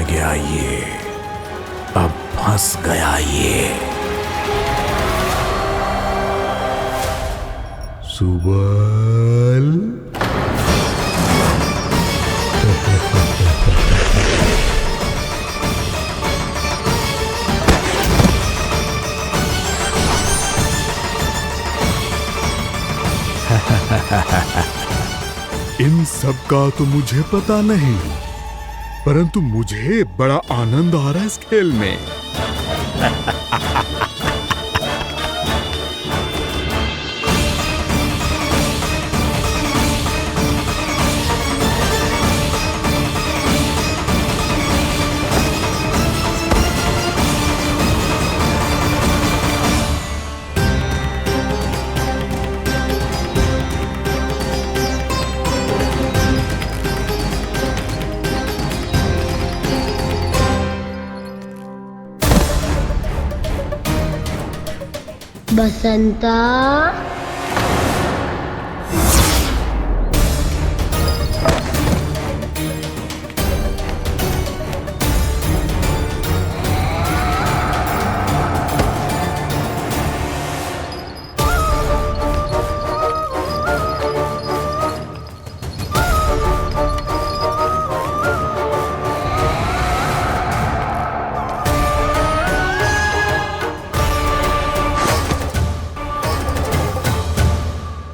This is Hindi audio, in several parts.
गया ये, अब फंस गया ये। सुबल इन सब का तो मुझे पता नहीं, परंतु मुझे बड़ा आनंद आ रहा है इस खेल में। बसंता,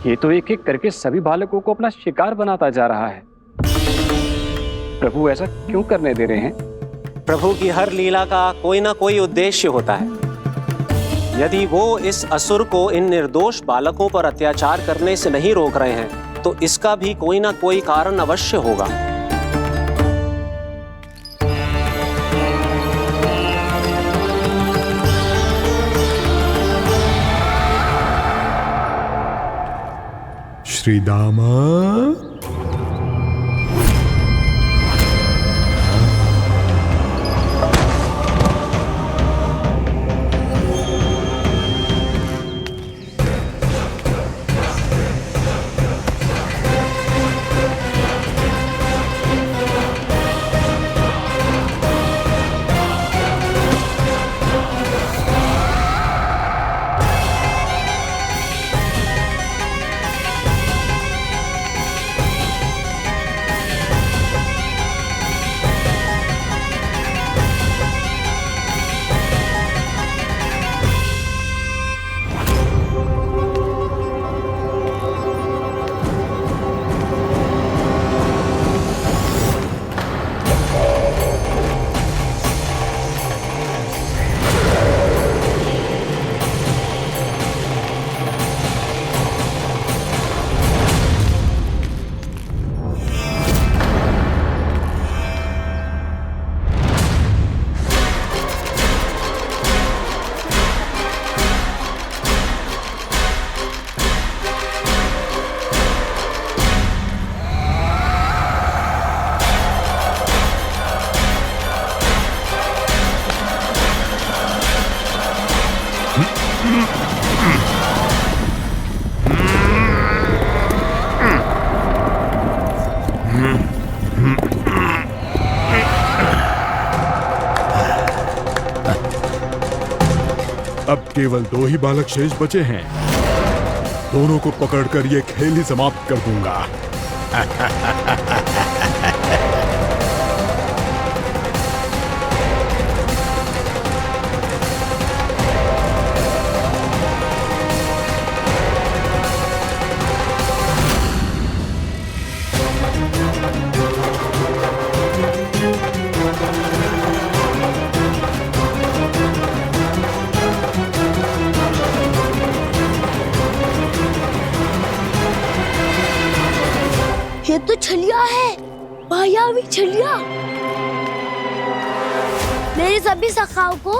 ये तो एक एक करके सभी बालकों को अपना शिकार बनाता जा रहा है। प्रभु ऐसा क्यों करने दे रहे हैं? प्रभु की हर लीला का कोई ना कोई उद्देश्य होता है। यदि वो इस असुर को इन निर्दोष बालकों पर अत्याचार करने से नहीं रोक रहे हैं, तो इसका भी कोई ना कोई कारण अवश्य होगा। श्रीदामा, अब केवल 2 ही बालक शेष बचे हैं। दोनों को पकड़कर ये खेल ही समाप्त कर दूंगा। ये तो छलिया है, मायावी छलिया। मेरे सभी सखाओं को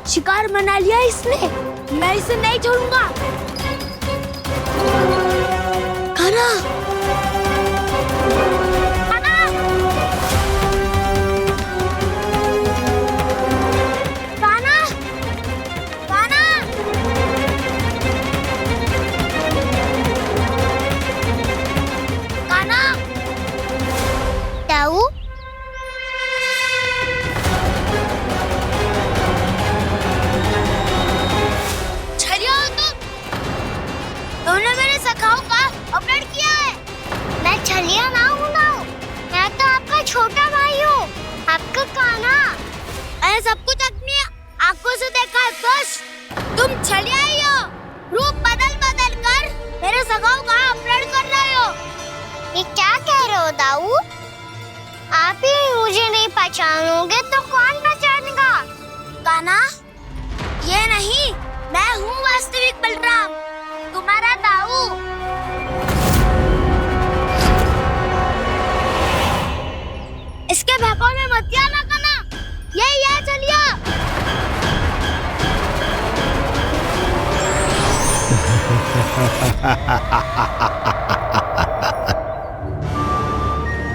शिकार बना लिया इसने। मैं इसे नहीं छोड़ूंगा। कान्हा, कान्हा, कान्हा, कान्हा। कान्हा, ताऊ, दुष्ट, तुम छलिया ही हो। रूप बदल बदल कर मेरे सगाओं का अपहरण कर रहे हो। ये क्या कह रहे हो दाऊ? आप ही मुझे नहीं पहचानोगे तो कौन पहचानेगा? कान्हा, ये नहीं, मैं हूँ वास्तविक बलराम, तुम्हारा दाऊ। इसके बहकावे में मत आना कान्हा, यही है छलिया।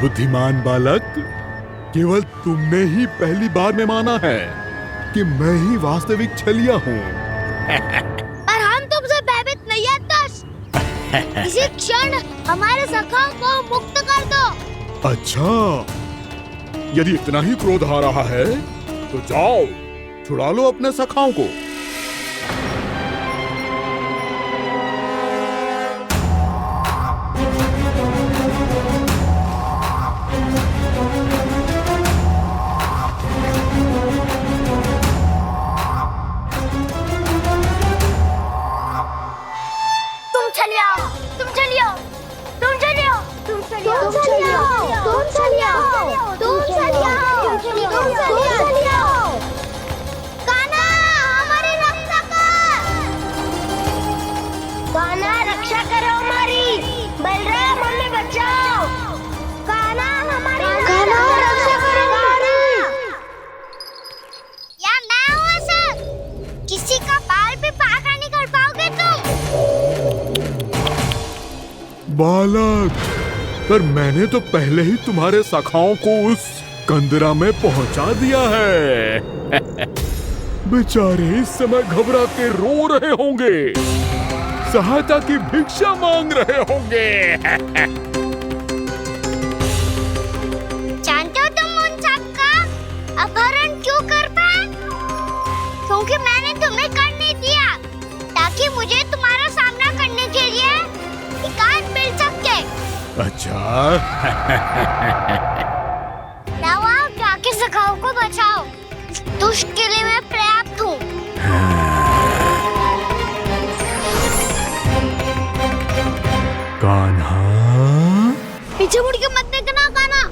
बुद्धिमान बालक, केवल तुमने ही पहली बार में माना है कि मैं ही वास्तविक छलिया हूँ। पर हम तुमसे भयभीत नहीं है दुष्ट। इसी क्षण हमारे सखाओं को मुक्त कर दो। अच्छा, यदि इतना ही क्रोध आ रहा है तो जाओ, छुड़ा लो अपने सखाओं को। बालक, पर मैंने तो पहले ही तुम्हारे सखाओं को उस कंदरा में पहुंचा दिया है। बेचारे इस समय घबरा के रो रहे होंगे, सहायता की भिक्षा मांग रहे होंगे। जानते हो तुम उन सबका अपहरण क्यों कर पाए? क्योंकि मैंने तुम्हें कर नहीं दिया, ताकि मुझे तुम्हारा सामना करने के लिए हिकायत मिल सके। अच्छा। आओ, जाके सखाओं को बचाओ। इस दुष्ट के लिए मैं पर्याप्त हूँ। कान्हा, पीछे मुड़ के मत देखना कान्हा।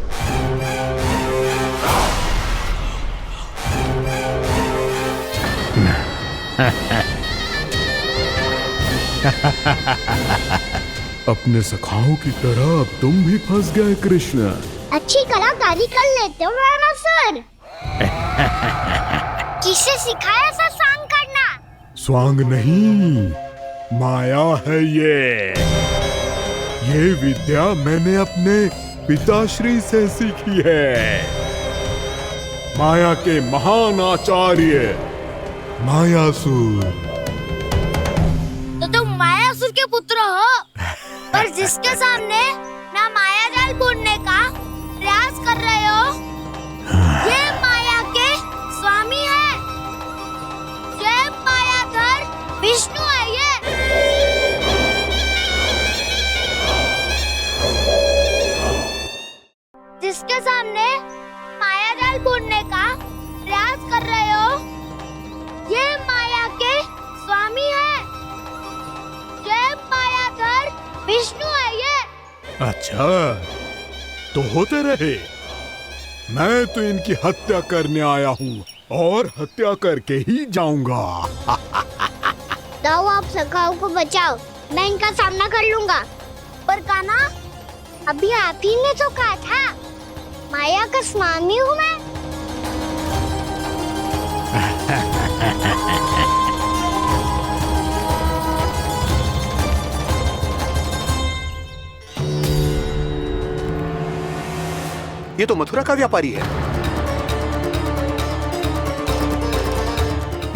अपने सखाओं की तरह अब तुम भी फंस गए कृष्ण। अच्छी कलाकारी कर लेते हो रावणासुर। किससे सिखाया ऐसा स्वांग करना? स्वांग नहीं, माया है ये विद्या मैंने अपने पिताश्री से सीखी है। माया के महान आचार्य मायासुर। तो तुम मायासुर के पुत्र हो, पर जिसके सामने ना माया जाल बुनने का प्रयास कर रहे हो, ये माया के स्वामी है। ये मायाधर विष्णु है। ये जिसके सामने माया जाल बुनने का प्रयास कर रहे हो, ये माया के स्वामी है। ये मायाधर विष्णु है। ये अच्छा, तो होते रहे। मैं तो इनकी हत्या करने आया हूँ और हत्या करके ही जाऊंगा। दाऊ, आप सखाओं को बचाओ, मैं इनका सामना कर लूंगा। पर कान्हा, अभी आप ही ने तो कहा था माया का स्वामी हूँ मैं। ये तो मथुरा का व्यापारी है।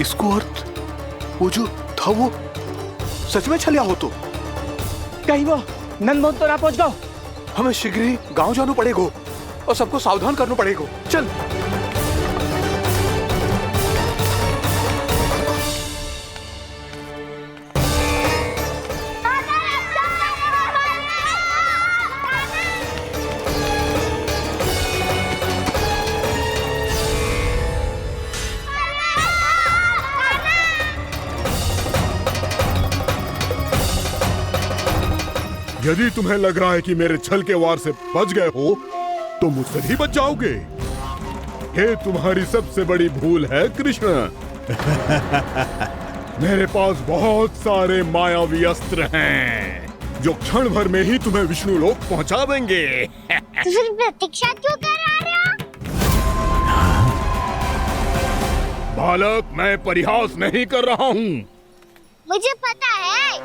इसको अर्थ वो जो था वो सच में छलिया हो तो कहीं वो नंदमोहन तो ना पहुंच गया। हमें शीघ्र ही गांव जाना पड़ेगा और सबको सावधान करना पड़ेगा। चल। यदि तुम्हें लग रहा है कि मेरे छल के वार से बच गए हो तो मुझसे भी बच जाओगे। ये तुम्हारी सबसे बड़ी भूल है कृष्ण। मेरे पास बहुत सारे मायावी अस्त्र हैं जो क्षण भर में ही तुम्हें विष्णु लोक पहुंचा देंगे। तो फिर प्रतीक्षा क्यों कर रहे हो? बालक, मैं परिहास नहीं कर रहा हूँ। मुझे पता है,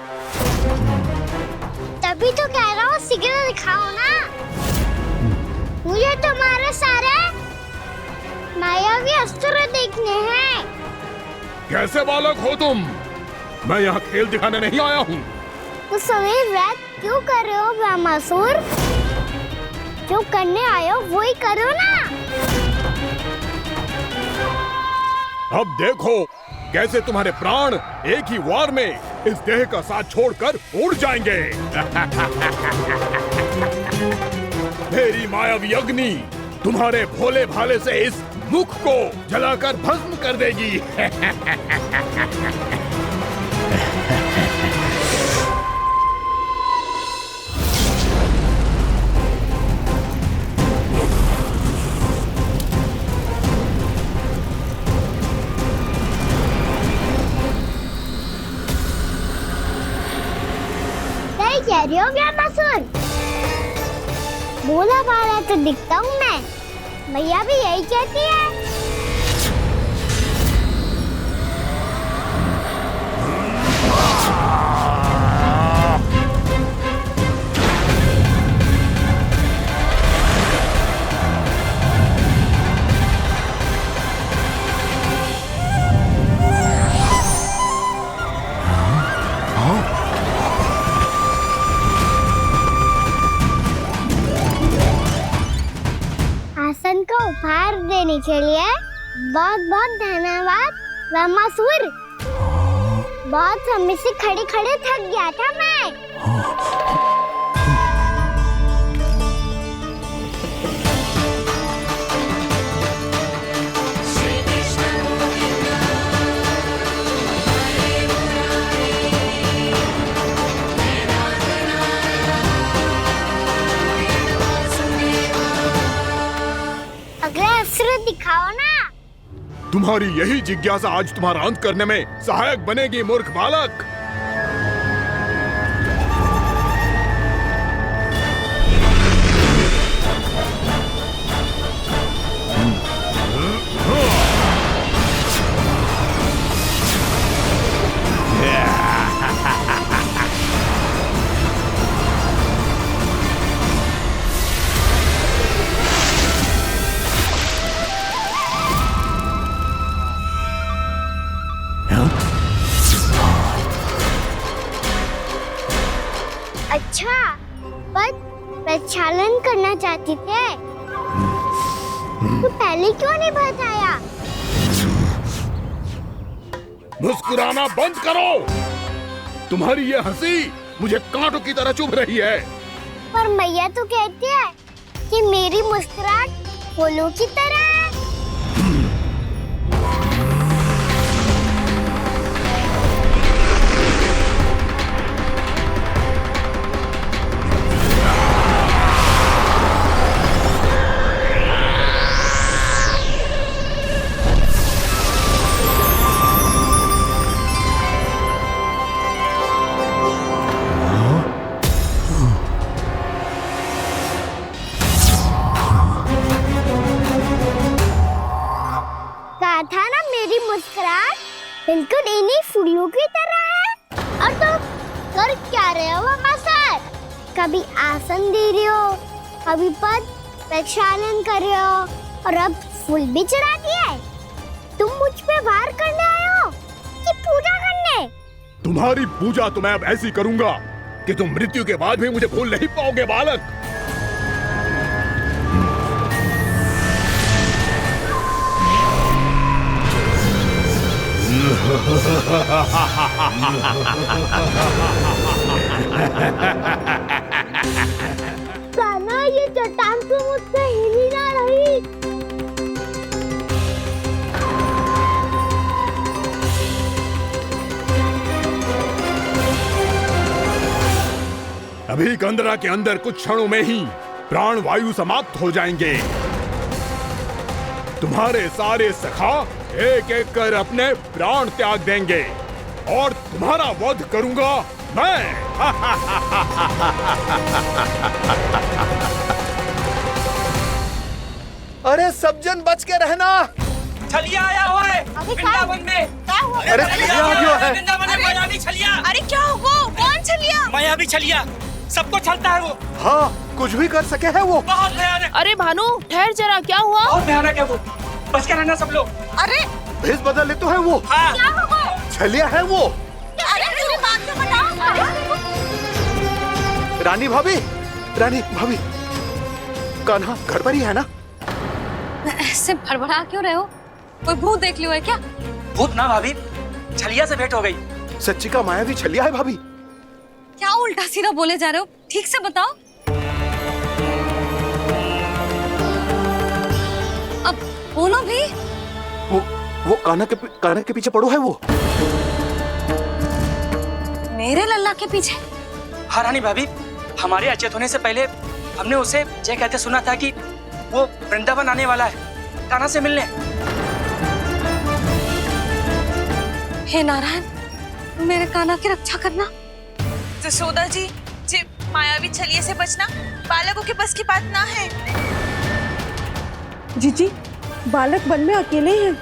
तभी तो कह रहा हूँ शीघ्र दिखाओ ना। मुझे तुम्हारे सारे मायावी अस्त्र देखने हैं। कैसे बालक हो तुम? मैं यहाँ खेल दिखाने नहीं आया हूँ। तो सवेर रात क्यों कर रहे हो ब्रह्मासुर? जो करने आए हो वो ही करो ना। अब देखो कैसे तुम्हारे प्राण एक ही वार में इस देह का साथ छोड़कर उड़ जाएंगे। मेरी मायावी अग्नि तुम्हारे भोले भाले से इस मुख को जलाकर भस्म कर देगी। कह रही हो ब्रह्मासुर? भोला भाला तो दिखता हूँ मैं। भैया भी यही कहती है। आसन को उपहार देने के लिए बहुत बहुत धन्यवाद ब्रह्मासुर। बहुत समय से खड़े खड़े थक गया था मैं। अगला अस्त्र दिखाओ ना। तुम्हारी यही जिज्ञासा आज तुम्हारा अंत करने में सहायक बनेगी मूर्ख बालक। अच्छा, पर प्रक्षालन करना चाहती थे तो पहले क्यों नहीं बताया? मुस्कुराना बंद करो। तुम्हारी ये हंसी मुझे कांटों की तरह चुभ रही है। पर मैया तो कहती है कि मेरी मुस्कुराहट फूलों की तरह है। कहा था ना मेरी मुस्कुराहट बिल्कुल इन्हीं फूलों की तरह है। और तो कर क्या रहे हो सर? कभी आसन दे रहे हो, कभी पद प्रक्षालन कर रहे हो और अब फूल भी चढ़ा दिया है। तुम मुझ पे वार करने आए हो कि पूजा करने? तुम्हारी पूजा तो मैं अब ऐसी करूंगा कि तुम मृत्यु के बाद भी मुझे भूल नहीं पाओगे बालक। कान्हा, ये चट्टान तो मुझसे हिल ही ना रही। अब अभी गंधरा के अंदर कुछ क्षणों में ही प्राण वायु समाप्त हो जाएंगे। तुम्हारे सारे सखा एक एक कर अपने प्राण त्याग देंगे और तुम्हारा वध करूंगा मैं। अरे सब जन बच के रहना। छलिया आया हुआ है वृंदावन में। अरे छलिया आ गया है। वृंदावन में मायावी छलिया। अरे क्या हुआ? कौन छलिया? मायावी छलिया सबको छलता है वो। हाँ, कुछ भी कर सके है वो। बहुत भयानक। अरे भानु ठहर जरा, क्या हुआ? बहुत भयानक है वो, बच के रहना सब लोग। अरे भेष बदल ले तो है वो। हाँ। क्या हुआ? छलिया है वो। अरे मेरी बात तो बताओ। रानी भाभी, रानी भाभी, कान्हा घर पर ही है ना? ऐसे भड़बड़ा क्यों रहे हो? कोई भूत देख लियो है क्या? भूत ना भाभी, छलिया से भेंट हो गई। सच्ची का मायावी छलिया है भाभी। क्या उल्टा सीधा बोले जा रहे हो? ठीक से बताओ। अब बोलो भी। वो कान्हा के पीछे पड़ो है वो। मेरे लल्ला के पीछे? हाँ रानी भाभी, हमारे अचेत होने से पहले हमने उसे ये कहते सुना था कि वो वृंदावन आने वाला है कान्हा से मिलने। हे नारायण, मेरे कान्हा की रक्षा करना। जसोदा जी, मायावी छलिए से बचना बालकों के बस की बात ना है। जीजी, बालक वन में अकेले हैं।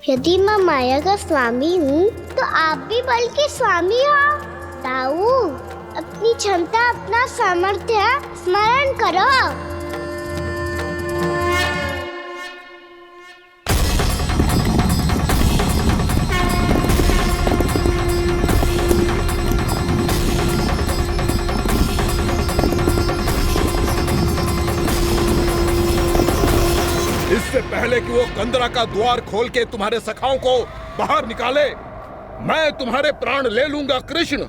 यदि मैं माया का स्वामी हूँ तो आप भी बल के स्वामी हो। ताऊ, अपनी क्षमता, अपना सामर्थ्य स्मरण करो। इससे पहले कि वो गंधरा का द्वार खोल के तुम्हारे सखाओं को बाहर निकाले, मैं तुम्हारे प्राण ले लूंगा कृष्ण।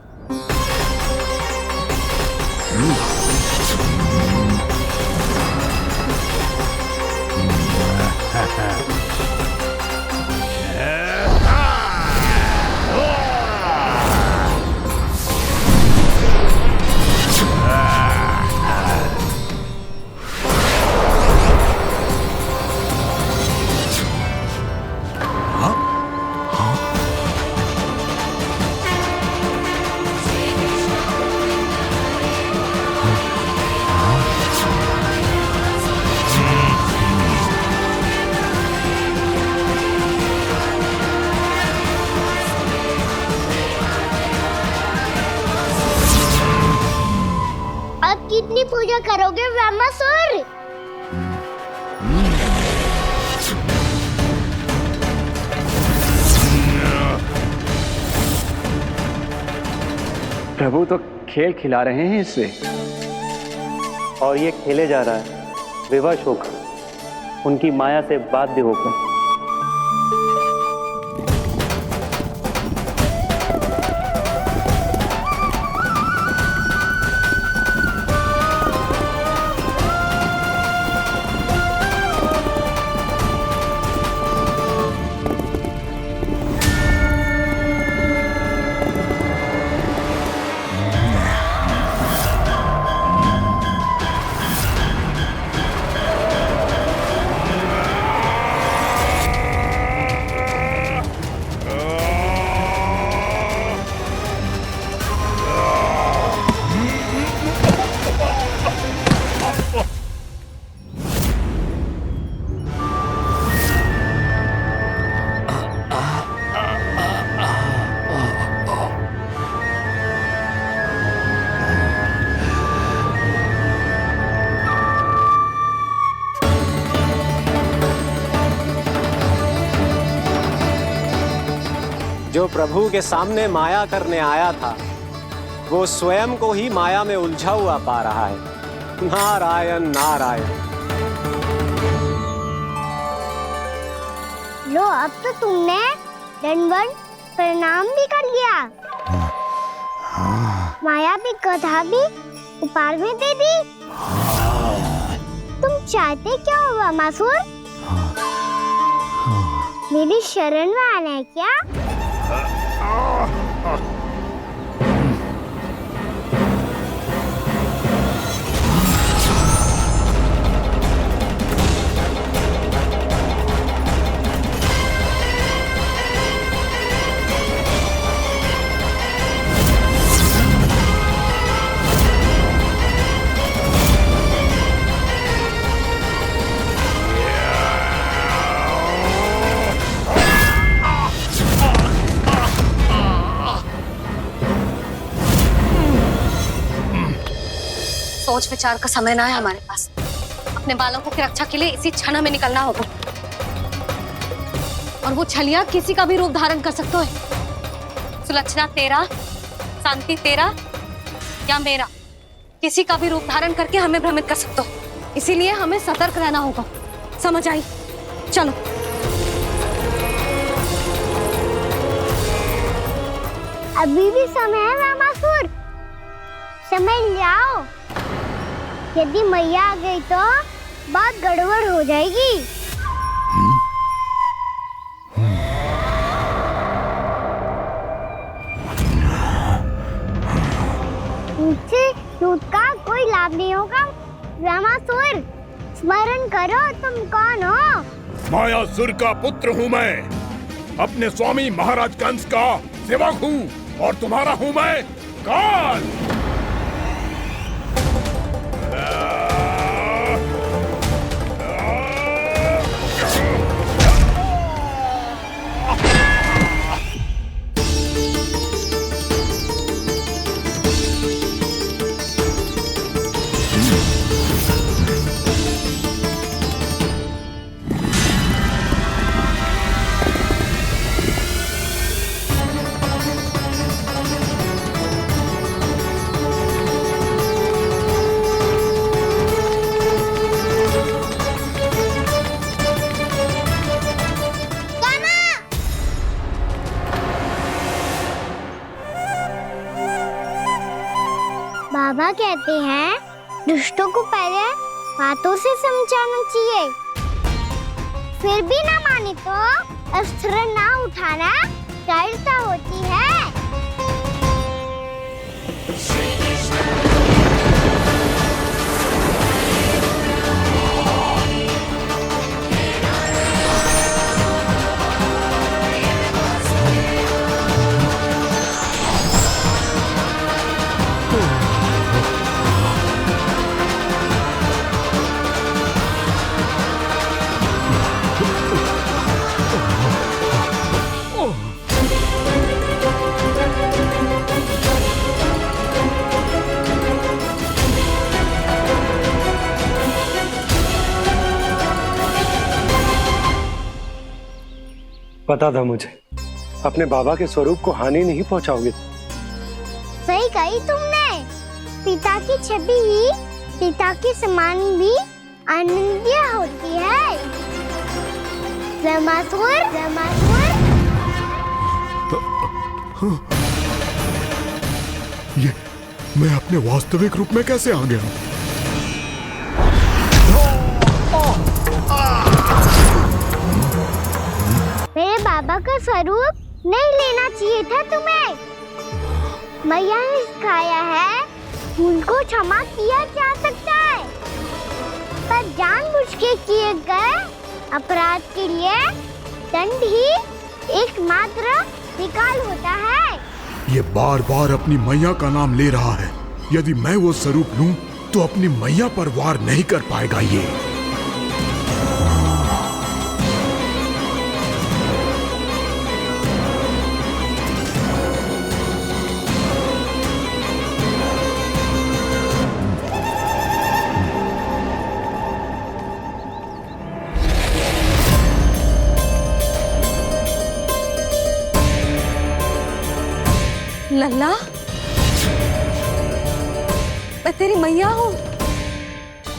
अब कितनी पूजा करोगे ब्रह्मासुर? प्रभु तो खेल खिला रहे हैं इससे, और ये खेले जा रहा है विवश होकर, उनकी माया से बाध्य होकर। जो प्रभु के सामने माया करने आया था वो स्वयं को ही माया में उलझा हुआ पा रहा है। नारायण नारायण। लो, अब तो तुमने दंडवत प्रणाम भी कर लिया, माया भी कथा भी उपहार भी दे दी। तुम चाहते क्या हो वामासुर? मेरी शरण में आना है क्या? सोच विचार का समय ना है हमारे पास। अपने बालकों की रक्षा के लिए इसी क्षण हमें निकलना होगा। और वो छलिया किसी का भी रूप धारण कर सकते हैं। सुलक्षणा तेरा, शांति तेरा या मेरा, किसी का भी रूप धारण करके हमें भ्रमित कर सकते हो। इसीलिए हमें सतर्क रहना होगा। समझ आई? चलो। अभी भी समय है वामासुर, समय लाओ। यदि मैया आ गई तो बात गड़बड़ हो जाएगी। मुझसे दूध का कोई लाभ नहीं होगा। वामासुर, स्मरण करो तुम कौन हो? मायासुर का पुत्र हूँ मैं, अपने स्वामी महाराज कंस का सेवक हूँ और तुम्हारा हूँ मैं काल। बाबा कहते हैं दुष्टों को पहले बातों से समझाना चाहिए, फिर भी ना माने तो अस्त्र ना उठाना कायरता होती है। पता था मुझे, अपने बाबा के स्वरूप को हानि नहीं पहुंचाओगे। सही कही तुमने। पिता की छवि ही पिता के समान भी आनंदीय होती है। वामासुर, वामासुर। ये मैं अपने वास्तविक रूप में कैसे आ गया? मेरे बाबा का स्वरूप नहीं लेना चाहिए था तुम्हें। मैया ने सिखाया है भूल को क्षमा किया जा सकता है, पर जानबूझ के किए गए अपराध के लिए दंड ही एकमात्र विकल्प होता है। ये बार बार अपनी मैया का नाम ले रहा है। यदि मैं वो स्वरूप लूं तो अपनी मैया पर वार नहीं कर पाएगा ये। लल्ला, मैं तेरी मैया हूँ,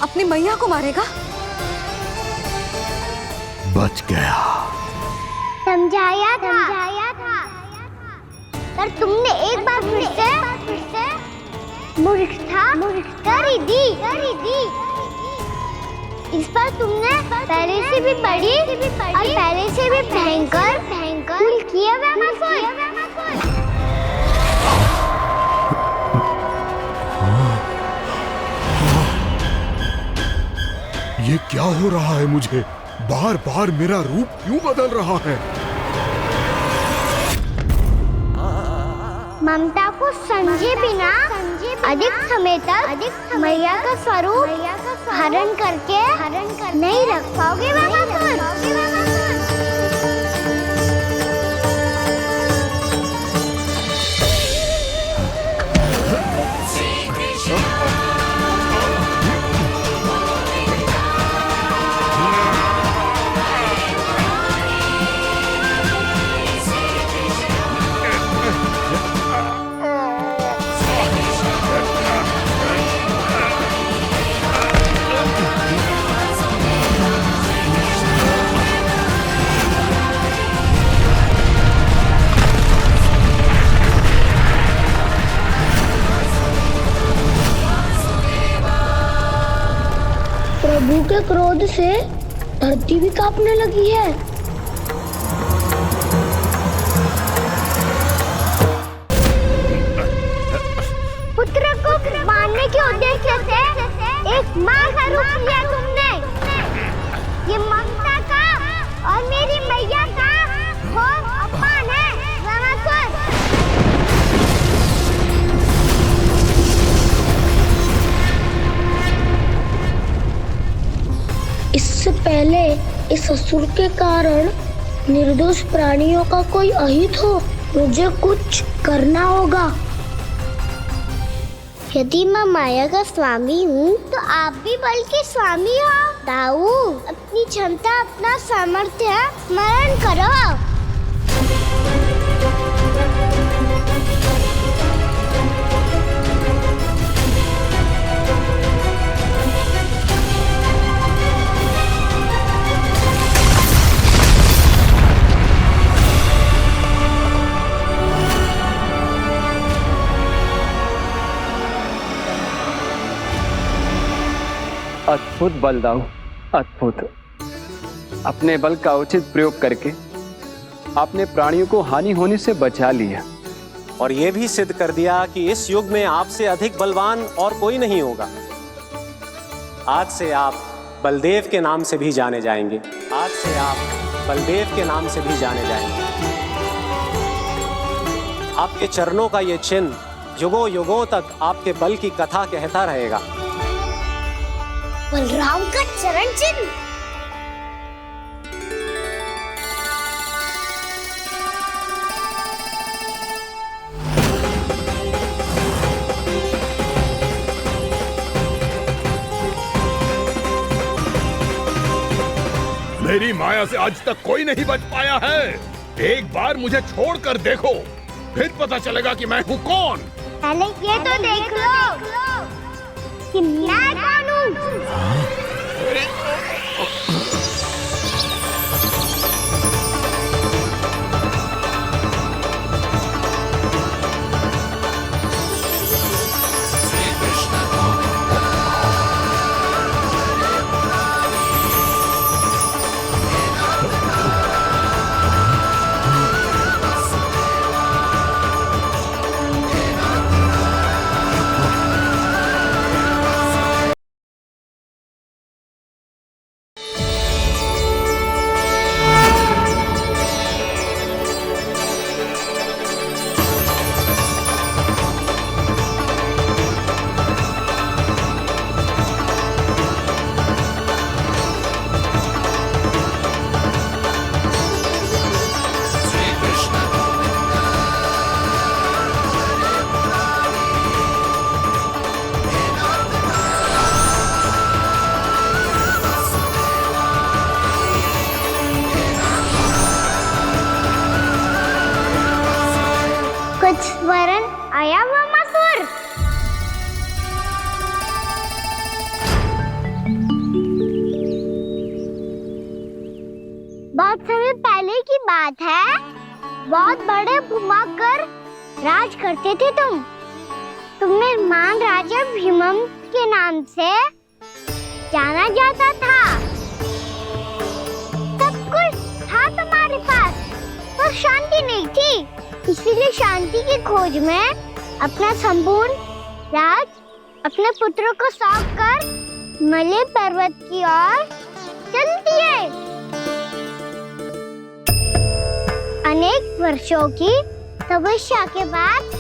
अपनी मैया को मारेगा? बच गया। समझाया था पर तुमने एक बार फिर से मूर्खता कर ही दी। इस पर तुमने पहले से भी बड़ी और पहले से भी भयंकर भूल किया ये क्या हो रहा है मुझे? बार बार मेरा रूप क्यों बदल रहा है? ममता को समझे बिना अधिक समय तक मैया का स्वरूप हरण करके नहीं रख पाओगे प्रभु के क्रोध से धरती भी कांपने लगी है। पुत्र को मारने के उद्देश्य से एक माँ का रूप लिया तुमने। ये ममता का और मेरी मैया का घोर अपमान है रावणासुर। इससे पहले इस असुर के कारण निर्दोष प्राणियों का कोई अहित हो, मुझे कुछ करना होगा। यदि मैं माया का स्वामी हूँ तो आप भी बल के स्वामी हो। दाऊ, अपनी क्षमता, अपना सामर्थ्य स्मरण करो। अद्भुत बल दाऊ, अद्भुत। अपने बल का उचित प्रयोग करके आपने प्राणियों को हानि होने से बचा लिया और ये भी सिद्ध कर दिया कि इस युग में आपसे अधिक बलवान और कोई नहीं होगा। आज से आप बलदेव के नाम से भी जाने जाएंगे। आज से आप बलदेव के नाम से भी जाने जाएंगे। आपके चरणों का ये चिन्ह युगों युगों तक आपके बल की कथा कहता रहेगा। बलराम का चरण चिन्ह। मेरी माया से आज तक कोई नहीं बच पाया है। एक बार मुझे छोड़कर देखो, फिर पता चलेगा कि मैं हूँ कौन। पहले ये तो देख लो कि मैं कौन हूँ। बात है, बहुत बड़े घुमाकर राज करते थे तुम। तुम्हें महान राजा भीमम के नाम से जाना जाता था। सब कुछ था तुम्हारे पास, पर शांति नहीं थी। इसीलिए शांति की खोज में अपना संपूर्ण राज अपने पुत्रों को सौंप कर मलय पर्वत की ओर चल दिए। अनेक वर्षों की तपस्या के बाद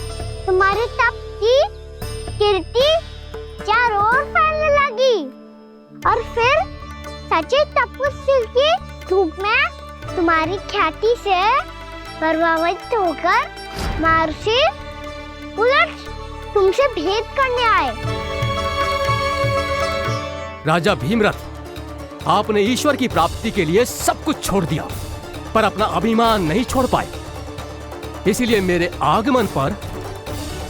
तुम्हारे तप की कीर्ति चारों ओर फैलने लगी और फिर सच्चे तपस्वी के रूप में तुम्हारी ख्याति से प्रभावित होकर महर्षि उलट तुमसे भेंट करने आए। राजा भीमरथ, आपने ईश्वर की प्राप्ति के लिए सब कुछ छोड़ दिया, पर अपना अभिमान नहीं छोड़ पाए। इसीलिए मेरे आगमन पर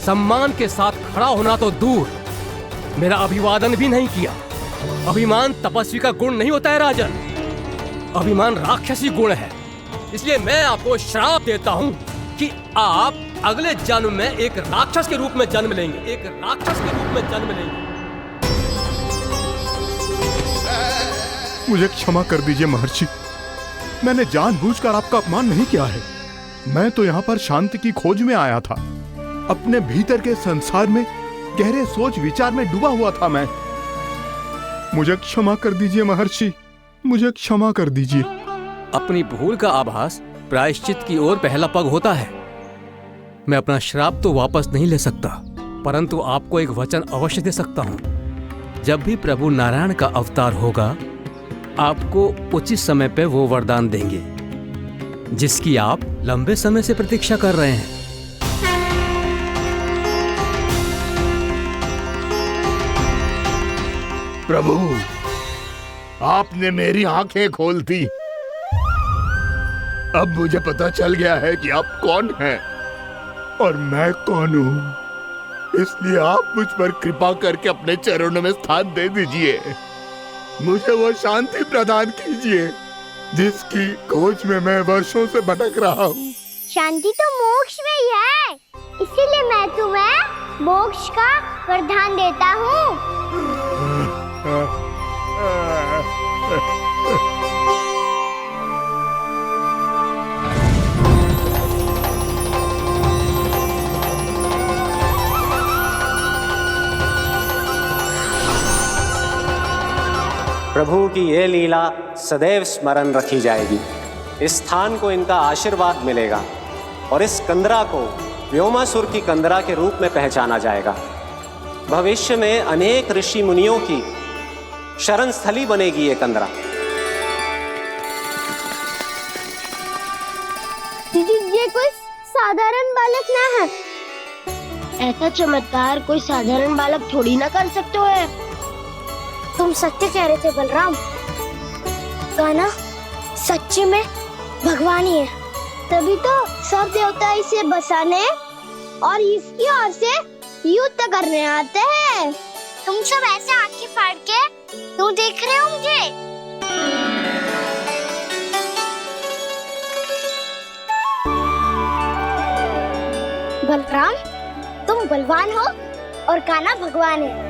सम्मान के साथ खड़ा होना तो दूर, मेरा अभिवादन भी नहीं किया। अभिमान तपस्वी का गुण नहीं होता है राजन, अभिमान राक्षसी गुण है। इसलिए मैं आपको श्राप देता हूँ कि आप अगले जन्म में एक राक्षस के रूप में जन्म लेंगे, एक राक्षस के रूप में जन्म लेंगे। मुझे क्षमा कर दीजिए महर्षि, मैंने जानबूझकर आपका अपमान नहीं किया है। मैं तो यहाँ पर शांति की खोज में आया था। अपने भीतर के संसार में गहरे सोच विचार में डूबा हुआ था मैं। मुझे क्षमा कर दीजिए महर्षि, मुझे क्षमा कर दीजिए। अपनी भूल का आभास प्रायश्चित की ओर पहला पग होता है। मैं अपना श्राप तो वापस नहीं ले सकता, परंतु आपको एक वचन अवश्य दे सकता हूँ। जब भी प्रभु नारायण का अवतार होगा, आपको उचित समय पे वो वरदान देंगे जिसकी आप लंबे समय से प्रतीक्षा कर रहे हैं। प्रभु, आपने मेरी आंखें खोल दी। अब मुझे पता चल गया है कि आप कौन हैं और मैं कौन हूँ। इसलिए आप मुझ पर कृपा करके अपने चरणों में स्थान दे दीजिए। मुझे वो शांति प्रदान कीजिए जिसकी खोज में मैं वर्षों से भटक रहा हूँ। शांति तो मोक्ष में ही है, इसीलिए मैं तुम्हें मोक्ष का वरदान देता हूँ। प्रभु की ये लीला सदैव स्मरण रखी जाएगी। इस स्थान को इनका आशीर्वाद मिलेगा और इस कंदरा को व्योमासुर की कंदरा के रूप में पहचाना जाएगा। भविष्य में अनेक ऋषि मुनियों की शरण स्थली बनेगी ये कंदरा। दीदी, ये कोई साधारण बालक ना है। ऐसा चमत्कार कोई साधारण बालक थोड़ी ना कर सकते है। तुम सत्य कह रहे थे बलराम, गाना सच्ची में भगवान ही है। तभी तो सब देवता इसे बसाने और इसकी ओर से युद्ध करने आते हैं। तुम सब ऐसे आंखें फाड़ के क्यों देख रहे हो मुझे? बलराम, तुम बलवान हो और कान्हा भगवान है।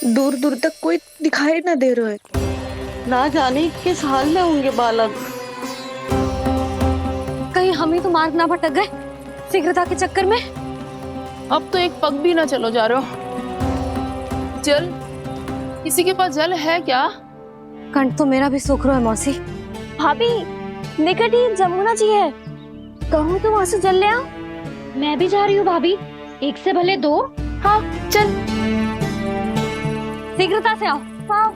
दूर दूर तक कोई दिखाई न दे रहा है। ना जाने किस हाल में होंगे बालक। कहीं हम ही तो मार्ग ना भटक गए शीघ्रता के चक्कर में। अब तो एक पग भी ना चलो जा रहे हो। जल, किसी के पास जल है क्या? कंठ तो मेरा भी सूख रहा है मौसी। भाभी, निकट ही जमुना जी है, कहूँ तो वहाँ से जल ले आओ। मैं भी जा रही हूँ भाभी, एक से भले दो। हाँ चल, शीघ्रता से आओ। हाँ।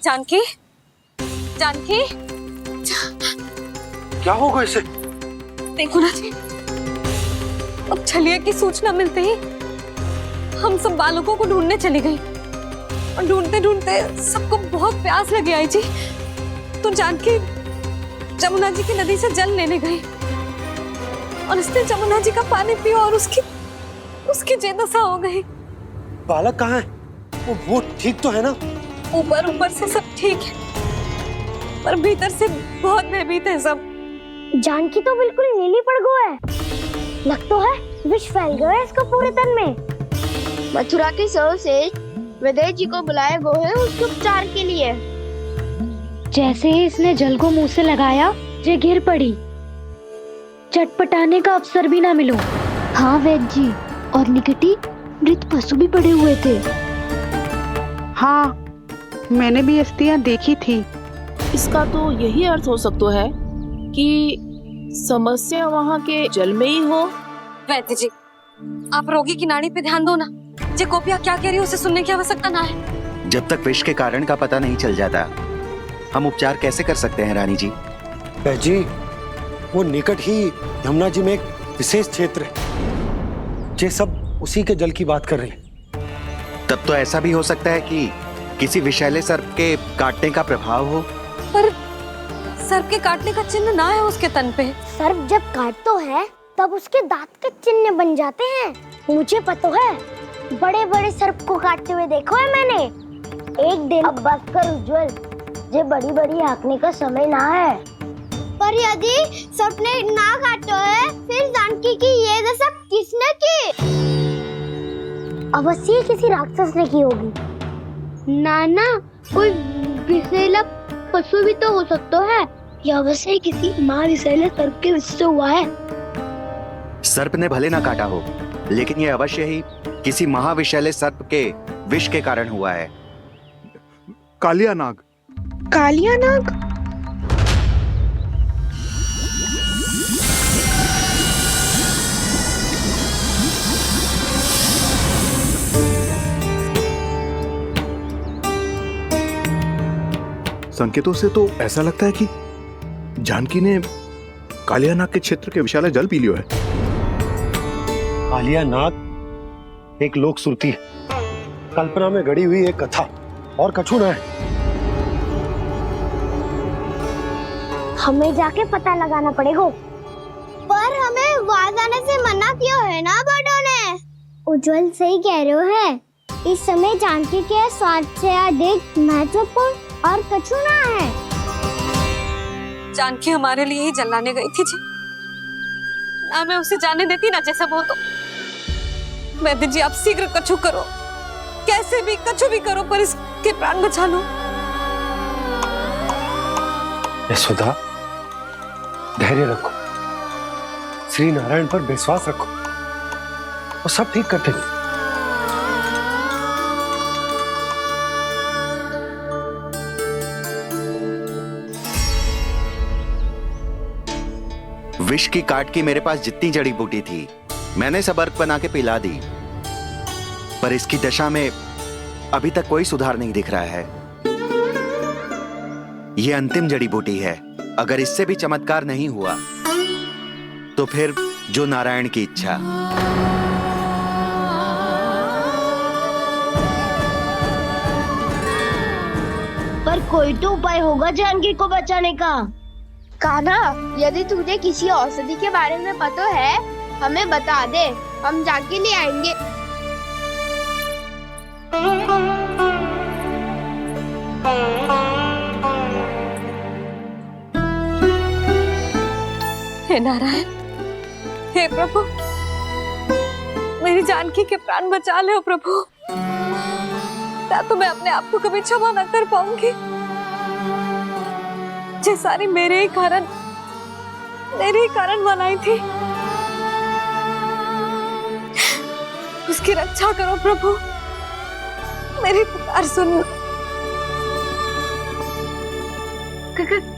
जानकी, जानकी, क्या होगा इसे? देखो ना जी, अब छलिया की सूचना मिलते ही हम सब बालकों को ढूंढने चली गई और ढूंढते ढूंढते सबको बहुत प्यास लगी आई जी। तो जानकी जमुना जी की नदी से जल लेने गई और उसने जमुना जी का पानी पिया और उसकी जेदशा हो गई। बालक कहाँ है? वो ठीक तो है ना? ऊपर ऊपर से सब ठीक है पर भीतर से बहुत भयभीत है सब। जानकी तो बिल्कुल नीली पड़ गई है। लग तो है विष फैल गया है इसको पूरे तन में। मथुरा के सर्वश्रेष्ठ विदेह जी को बुलाया गया है उसके उपचार के लिए। जैसे ही इसने जल को मुंह से लगाया, ये गिर पड़ी। चटपटाने का अवसर भी ना मिलो। हाँ वैद्य जी, और निकटी मृत पशु भी पड़े हुए थे। हाँ, मैंने भी अस्थियां देखी थी। इसका तो यही अर्थ हो सकता है कि समस्या वहाँ के जल में ही हो। वैद्य जी, आप रोगी की नाड़ी पे ध्यान दो ना। जे गोपिया क्या कह रही है उसे सुनने की आवश्यकता ना है। जब तक विष के कारण का पता नहीं चल जाता, हम उपचार कैसे कर सकते हैं रानी जी? जी, वो निकट ही यमुना जी में एक विशेष क्षेत्र है। ये सब उसी के जल की बात कर रहे हैं। तब तो ऐसा भी हो सकता है कि किसी विषैले सर्प के काटने का प्रभाव हो। पर सर्प के काटने का चिन्ह ना है उसके तन पे। सर्प जब काटतो है तब उसके दांत के चिन्ह बन जाते हैं। मुझे पता है, बड़े बड़े सर्प को काटते हुए देखो है मैंने। एक दिन अब बात कर उज्जवल, ये बड़ी बड़ी हाँकने का समय ना है। पर यदि सर्प ने ना काटा है फिर जानकी की ये दशा किसने की? अवश्य किसी राक्षस ने की होगी। नाना, कोई विषैला पशु भी तो हो सकता है। यह अवश्य किसी महाविषैले सर्प के विष से हुआ है। सर्प ने भले ना काटा हो, लेकिन यह अवश्य ही किसी महाविषैले सर्प के विष के कारण हुआ है। कालिया नाग। कालिया नाग? संकेतों से तो ऐसा लगता है कि जानकी ने कालिया नाग के क्षेत्र के विशाल जल पी लियो है। कालिया नाग एक लोक सुरती है, कल्पना में गढ़ी हुई एक कथा, और कछु ना है। हमें जाके पता लगाना पड़ेगा। पर हमें वहां जाने से मना क्यों है ना बड़ों ने? उज्जवल सही कह रहे हो है। इस समय जानकी के स्वार्थ से अधिक महत्वपूर्ण और कछु ना है। जानकी हमारे लिए ही जलाने गई थी जी। ना मैं उसे जाने देती ना जैसा वो तो। वैद्य जी, आप शीघ्र कछु करो, कैसे भी कछु भी करो, पर इसके प्राण बचा लो। यशोदा, धैर्य रखो, श्री नारायण पर विश्वास रखो, वो सब ठीक कर देंगे। विष की काट की मेरे पास जितनी जड़ी बूटी थी, मैंने सब अर्क बना के पिला दी, पर इसकी दशा में अभी तक कोई सुधार नहीं दिख रहा है। यह अंतिम जड़ी बूटी है। अगर इससे भी चमत्कार नहीं हुआ तो फिर जो नारायण की इच्छा। पर कोई तो उपाय होगा जानकी को बचाने का। कान्हा, यदि तुझे किसी औषधि के बारे में पता है हमें बता दे, हम जाके ले आएंगे। हे नारायण, हे प्रभु, मेरी जानकी के प्राण बचा ले प्रभु। या तो मैं अपने आप को कभी क्षमा न कर पाऊंगी। ये सारी मेरे ही कारण बनाई थी। उसकी रक्षा करो प्रभु, मेरी पुकार सुनो।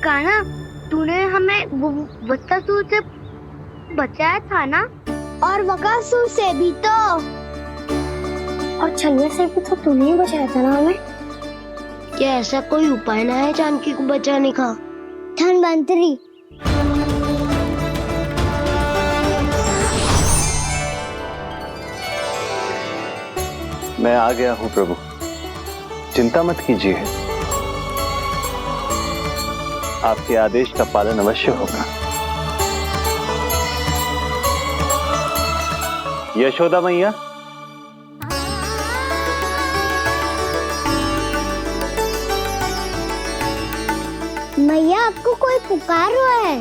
कान्हा, तूने हमें वत्सासुर से बचाया था ना? और बकासुर से भी तो। और छलिया से भी तो तूने ही बचाया था ना हमें। क्या ऐसा कोई उपाय ना है जानकी को बचाने का? धन्वंतरी, मैं आ गया हूं प्रभु, चिंता मत कीजिए, आपके आदेश का पालन अवश्य होगा। यशोदा मैया, मैया आपको कोई पुकार रहा है।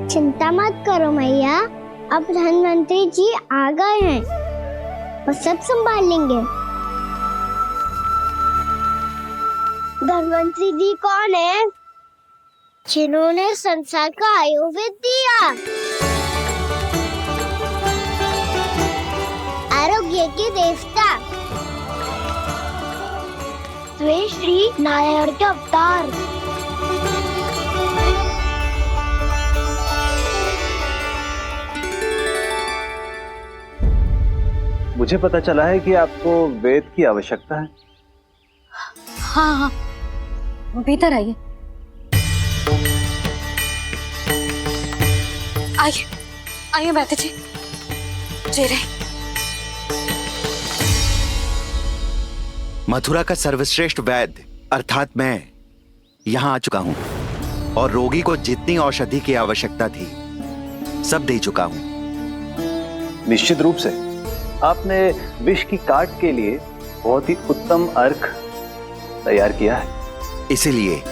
चिंता मत करो मैया, अब धन्वंतरी जी आ गए हैं, वो सब संभाल लेंगे। धन्वंतरी जी कौन है? जिन्होंने संसार का आयुर्वेद दिया, आरोग्य के देवता, वे श्री नारायण के अवतार। मुझे पता चला है कि आपको वेद की आवश्यकता है। हाँ हाँ, भीतर आइए। आइए आइए बैठे जी। जी रहे। मथुरा का सर्वश्रेष्ठ वैद्य अर्थात मैं यहाँ आ चुका हूँ और रोगी को जितनी औषधि की आवश्यकता थी सब दे चुका हूँ। निश्चित रूप से आपने विष की काट के लिए बहुत ही उत्तम अर्घ तैयार किया है, इसीलिए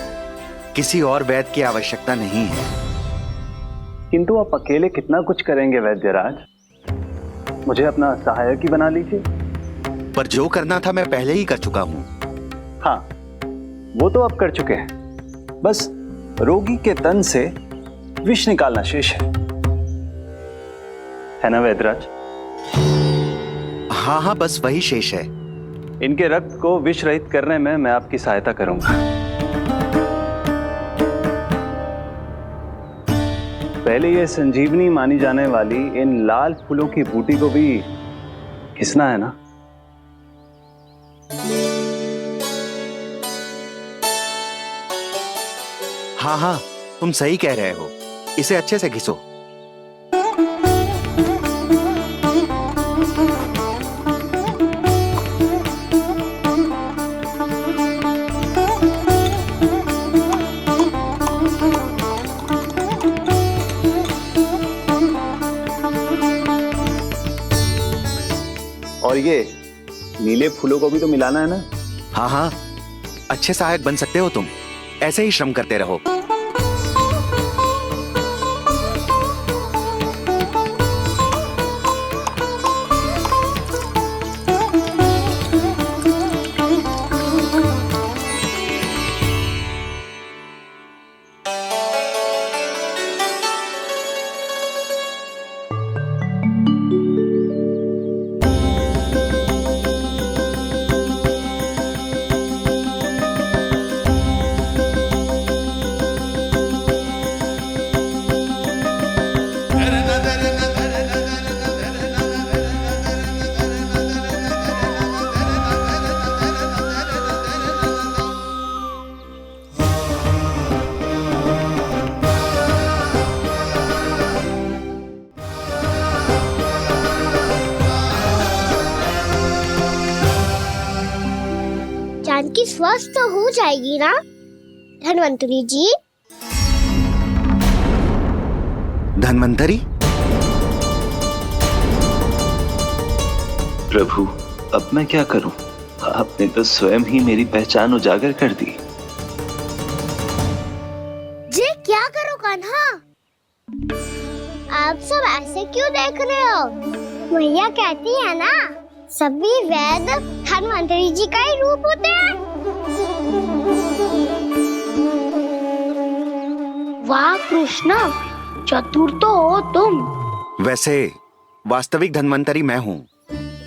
किसी और वैद्य की आवश्यकता नहीं है। किंतु आप अकेले कितना कुछ करेंगे वैद्यराज, मुझे अपना सहायक ही बना लीजिए। पर जो करना था मैं पहले ही कर चुका हूँ। हाँ, वो तो आप कर चुके हैं, बस रोगी के तन से विष निकालना शेष है ना वैद्यराज? हाँ हाँ, बस वही शेष है। इनके रक्त को विष रहित करने में मैं आपकी सहायता करूंगा। पहले ये संजीवनी मानी जाने वाली इन लाल फूलों की बूटी को भी घिसना है ना? हाँ हाँ, तुम सही कह रहे हो, इसे अच्छे से घिसो। और ये नीले फूलों को भी तो मिलाना है ना? हाँ हाँ, अच्छे सहायक बन सकते हो तुम, ऐसे ही श्रम करते रहो। जानकी स्वस्थ हो जाएगी ना धन्वंतरी जी? धन्वंतरी? प्रभु, अब मैं क्या करूं? आपने तो स्वयं ही मेरी पहचान उजागर कर दी। जी क्या करो कान्हा? आप सब ऐसे क्यों देख रहे हो? मैया कहती है ना, सभी वैद्य धन्वंतरी जी का ही रूप होते हैं। वाह कृष्णा, चतुर तो हो तुम। वैसे वास्तविक धन्वंतरी मैं हूँ,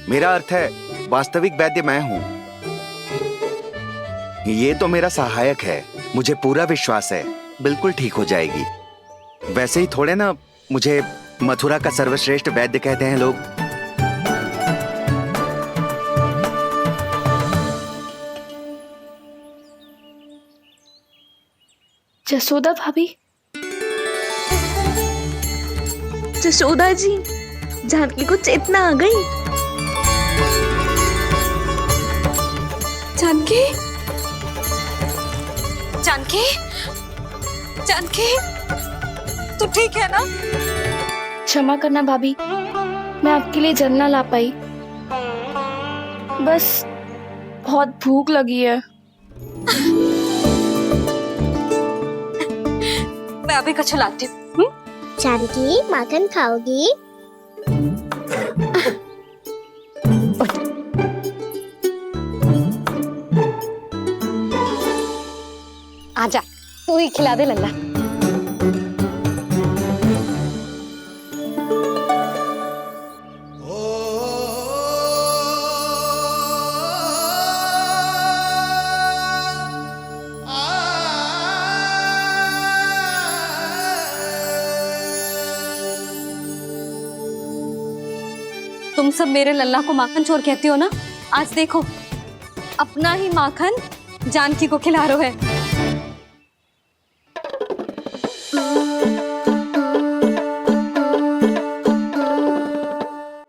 मेरा अर्थ है वास्तविक वैद्य मैं हूँ। ये तो मेरा सहायक है, मुझे पूरा विश्वास है बिल्कुल ठीक हो जाएगी। वैसे ही थोड़े ना मुझे मथुरा का सर्वश्रेष्ठ वैद्य कहते हैं लोग। जसोदा भाभी, जसोदा जी, जानकी को चेतना आ गई। जानकी, जानकी, जानकी, तू ठीक है ना? क्षमा करना भाभी, मैं आपके लिए जल ना ला पाई। बस बहुत भूख लगी है। मैं अभी कछु लाती हूँ। जानकी, माखन खाओगी? आजा, तू ही खिला दे लल्ला। तुम सब मेरे लल्ला को माखन चोर कहती हो ना? आज देखो, अपना ही माखन जानकी को खिला रहे हो।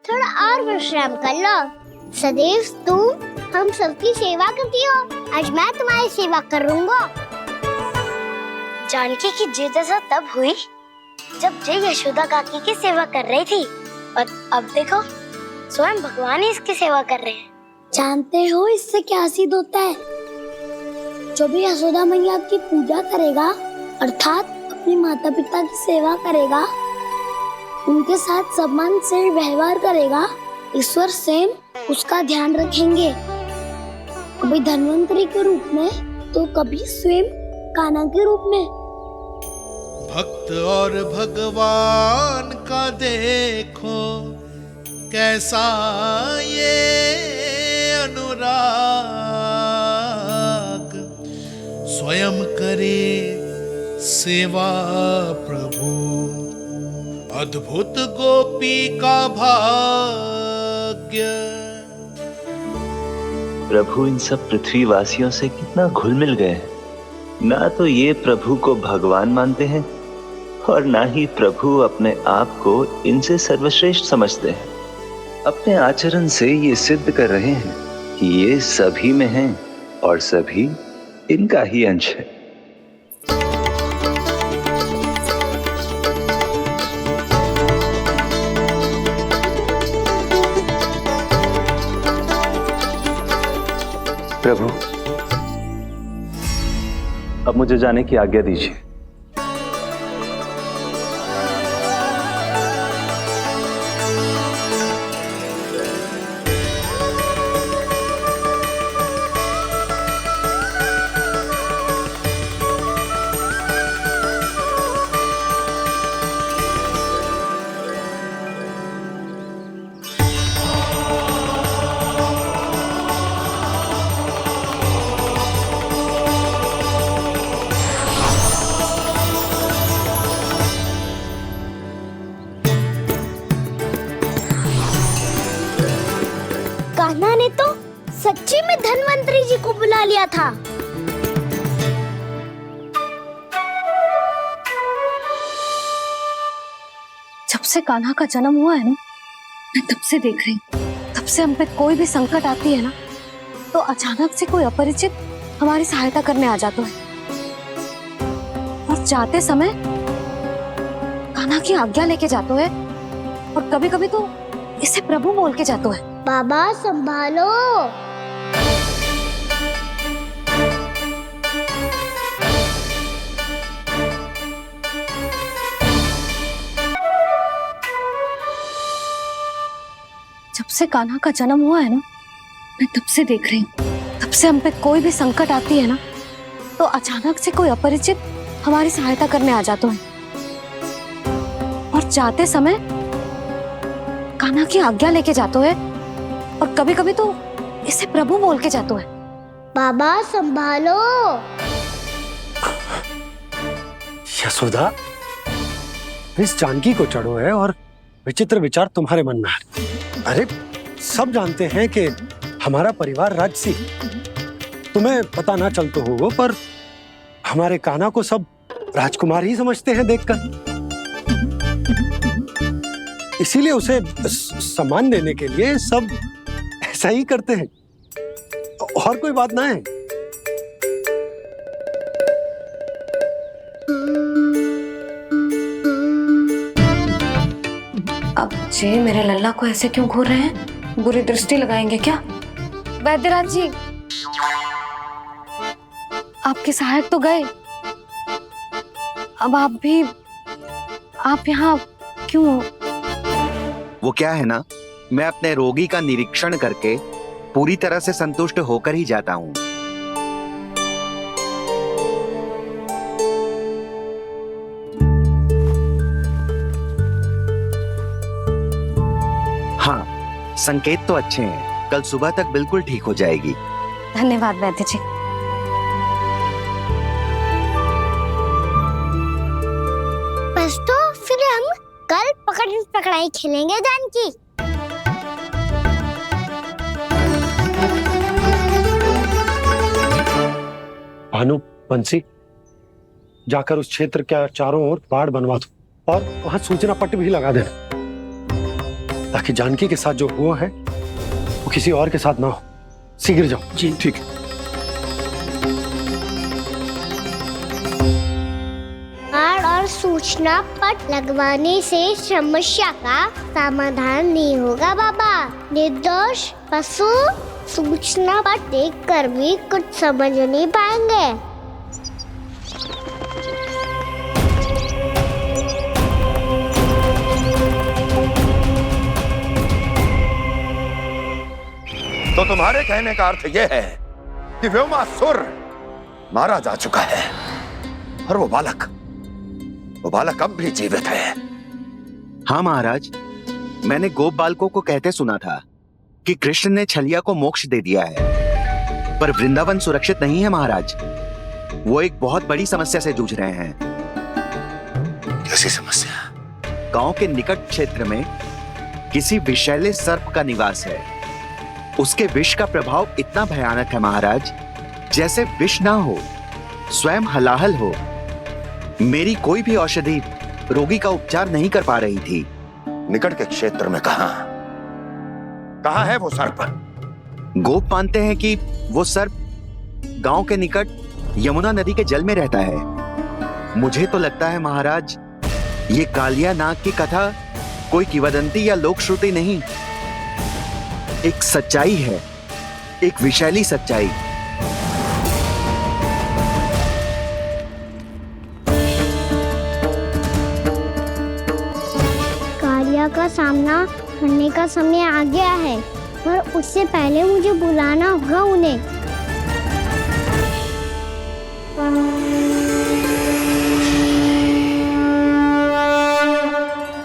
थोड़ा और विश्राम कर लो। सदैव तुम हम सबकी सेवा करती हो, आज मैं तुम्हारी सेवा करूंगा। जानकी की जिद दशा तब हुई जब जय यशोदा काकी की सेवा कर रही थी, और अब देखो स्वयं भगवान ही इसकी सेवा कर रहे हैं। जानते हो इससे क्या सिद्ध होता है? जो भी यशोदा मैया की पूजा करेगा, अर्थात अपने माता पिता की सेवा करेगा, उनके साथ सम्मान से व्यवहार करेगा, ईश्वर स्वयं उसका ध्यान रखेंगे। कभी धन्वंतरी के रूप में तो कभी स्वयं कान्हा के रूप में। भक्त और भगवान का देखो कैसा ये अनुराग, स्वयं करे सेवा प्रभु, अद्भुत गोपी का भाग्य। प्रभु इन सब पृथ्वीवासियों से कितना घुल मिल गए हैं। ना तो ये प्रभु को भगवान मानते हैं और ना ही प्रभु अपने आप को इनसे सर्वश्रेष्ठ समझते हैं। अपने आचरण से ये सिद्ध कर रहे हैं कि ये सभी में हैं और सभी इनका ही अंश है। प्रभु, अब मुझे जाने की आज्ञा दीजिए। कान्हा ने तो सच्ची में धन्वंतरी जी को बुला लिया था। जब से कान्हा का जन्म हुआ है ना, मैं तब से देख रही हूँ, तब से हम पे कोई भी संकट आती है ना, तो अचानक से कोई अपरिचित हमारी सहायता करने आ जाता है, और जाते समय कान्हा की आज्ञा लेके जाते है, और कभी कभी तो इसे प्रभु बोल के जाते है। बाबा संभालो। जब से कान्हा का जन्म हुआ है ना, मैं तब से देख रही हूँ, तब से हम पे कोई भी संकट आती है ना, तो अचानक से कोई अपरिचित हमारी सहायता करने आ जाता है, और जाते समय कान्हा की आज्ञा लेके जाते है, और कभी कभी तो इसे प्रभु बोल के जाते है। बाबा संभालो। यशोदा, इस जानकी को चढ़ो है और विचित्र विचार तुम्हारे मन में है। अरे सब जानते हैं कि हमारा परिवार राजसी, तुम्हें पता ना चलता हो वो, पर हमारे कान्हा को सब राजकुमार ही समझते हैं देखकर। इसीलिए उसे सम्मान देने के लिए सब ऐसा ही करते हैं, और कोई बात ना है। अब जे मेरे लल्ला को ऐसे क्यों घूर रहे हैं? बुरी दृष्टि लगाएंगे क्या? वैद्यराज जी, आपके सहायक तो गए, अब आप यहाँ क्यों? वो क्या है ना, मैं अपने रोगी का निरीक्षण करके पूरी तरह से संतुष्ट होकर ही जाता हूँ। हाँ, संकेत तो अच्छे हैं, कल सुबह तक बिल्कुल ठीक हो जाएगी। धन्यवाद वैद्य जी। बस तो फिर हम कल पकड़न पकड़ाई खेलेंगे जानकी। भानु, बंसी, जाकर उस क्षेत्र के चारों ओर बाड़ बनवा दो और वहां सूचना पट्ट भी लगा देना, ताकि जानकी के साथ जो हुआ है वो किसी और के साथ ना हो। शीघ्र जाओ। जी ठीक है। बाड़ और सूचना पट लगवाने से समस्या का समाधान नहीं होगा बाबा। निर्दोष पशु सूचना पट देखकर भी कुछ समझ नहीं पाएंगे। तो तुम्हारे कहने का अर्थ यह है कि व्योमासुर मारा जा चुका है और वो बालक अब भी जीवित है। हाँ महाराज, मैंने गोप बालकों को कहते सुना था कि कृष्ण ने छलिया को मोक्ष दे दिया है, पर वृंदावन सुरक्षित नहीं है महाराज। वो एक बहुत बड़ी समस्या से जूझ रहे हैं। कैसी समस्या? गांव के निकट क्षेत्र में किसी विषैले सर्प का निवास है। उसके विष का प्रभाव इतना भयानक है महाराज, जैसे विष ना हो, स्वयं हलाहल हो। मेरी कोई भी औषधि रोगी का उपचार नहीं कर पा रही थी। निकट के क्षेत्र में कहाँ है वो सर्प? गोप मानते हैं कि वो सर्प गांव के निकट यमुना नदी के जल में रहता है। मुझे तो लगता है महाराज, ये कालिया नाग की कथा कोई किंवदंती या लोक श्रुति नहीं, एक सच्चाई है, एक विषैली सच्चाई। कालिया का सामना करने का समय आ गया है, पर उससे पहले मुझे बुलाना होगा उन्हें।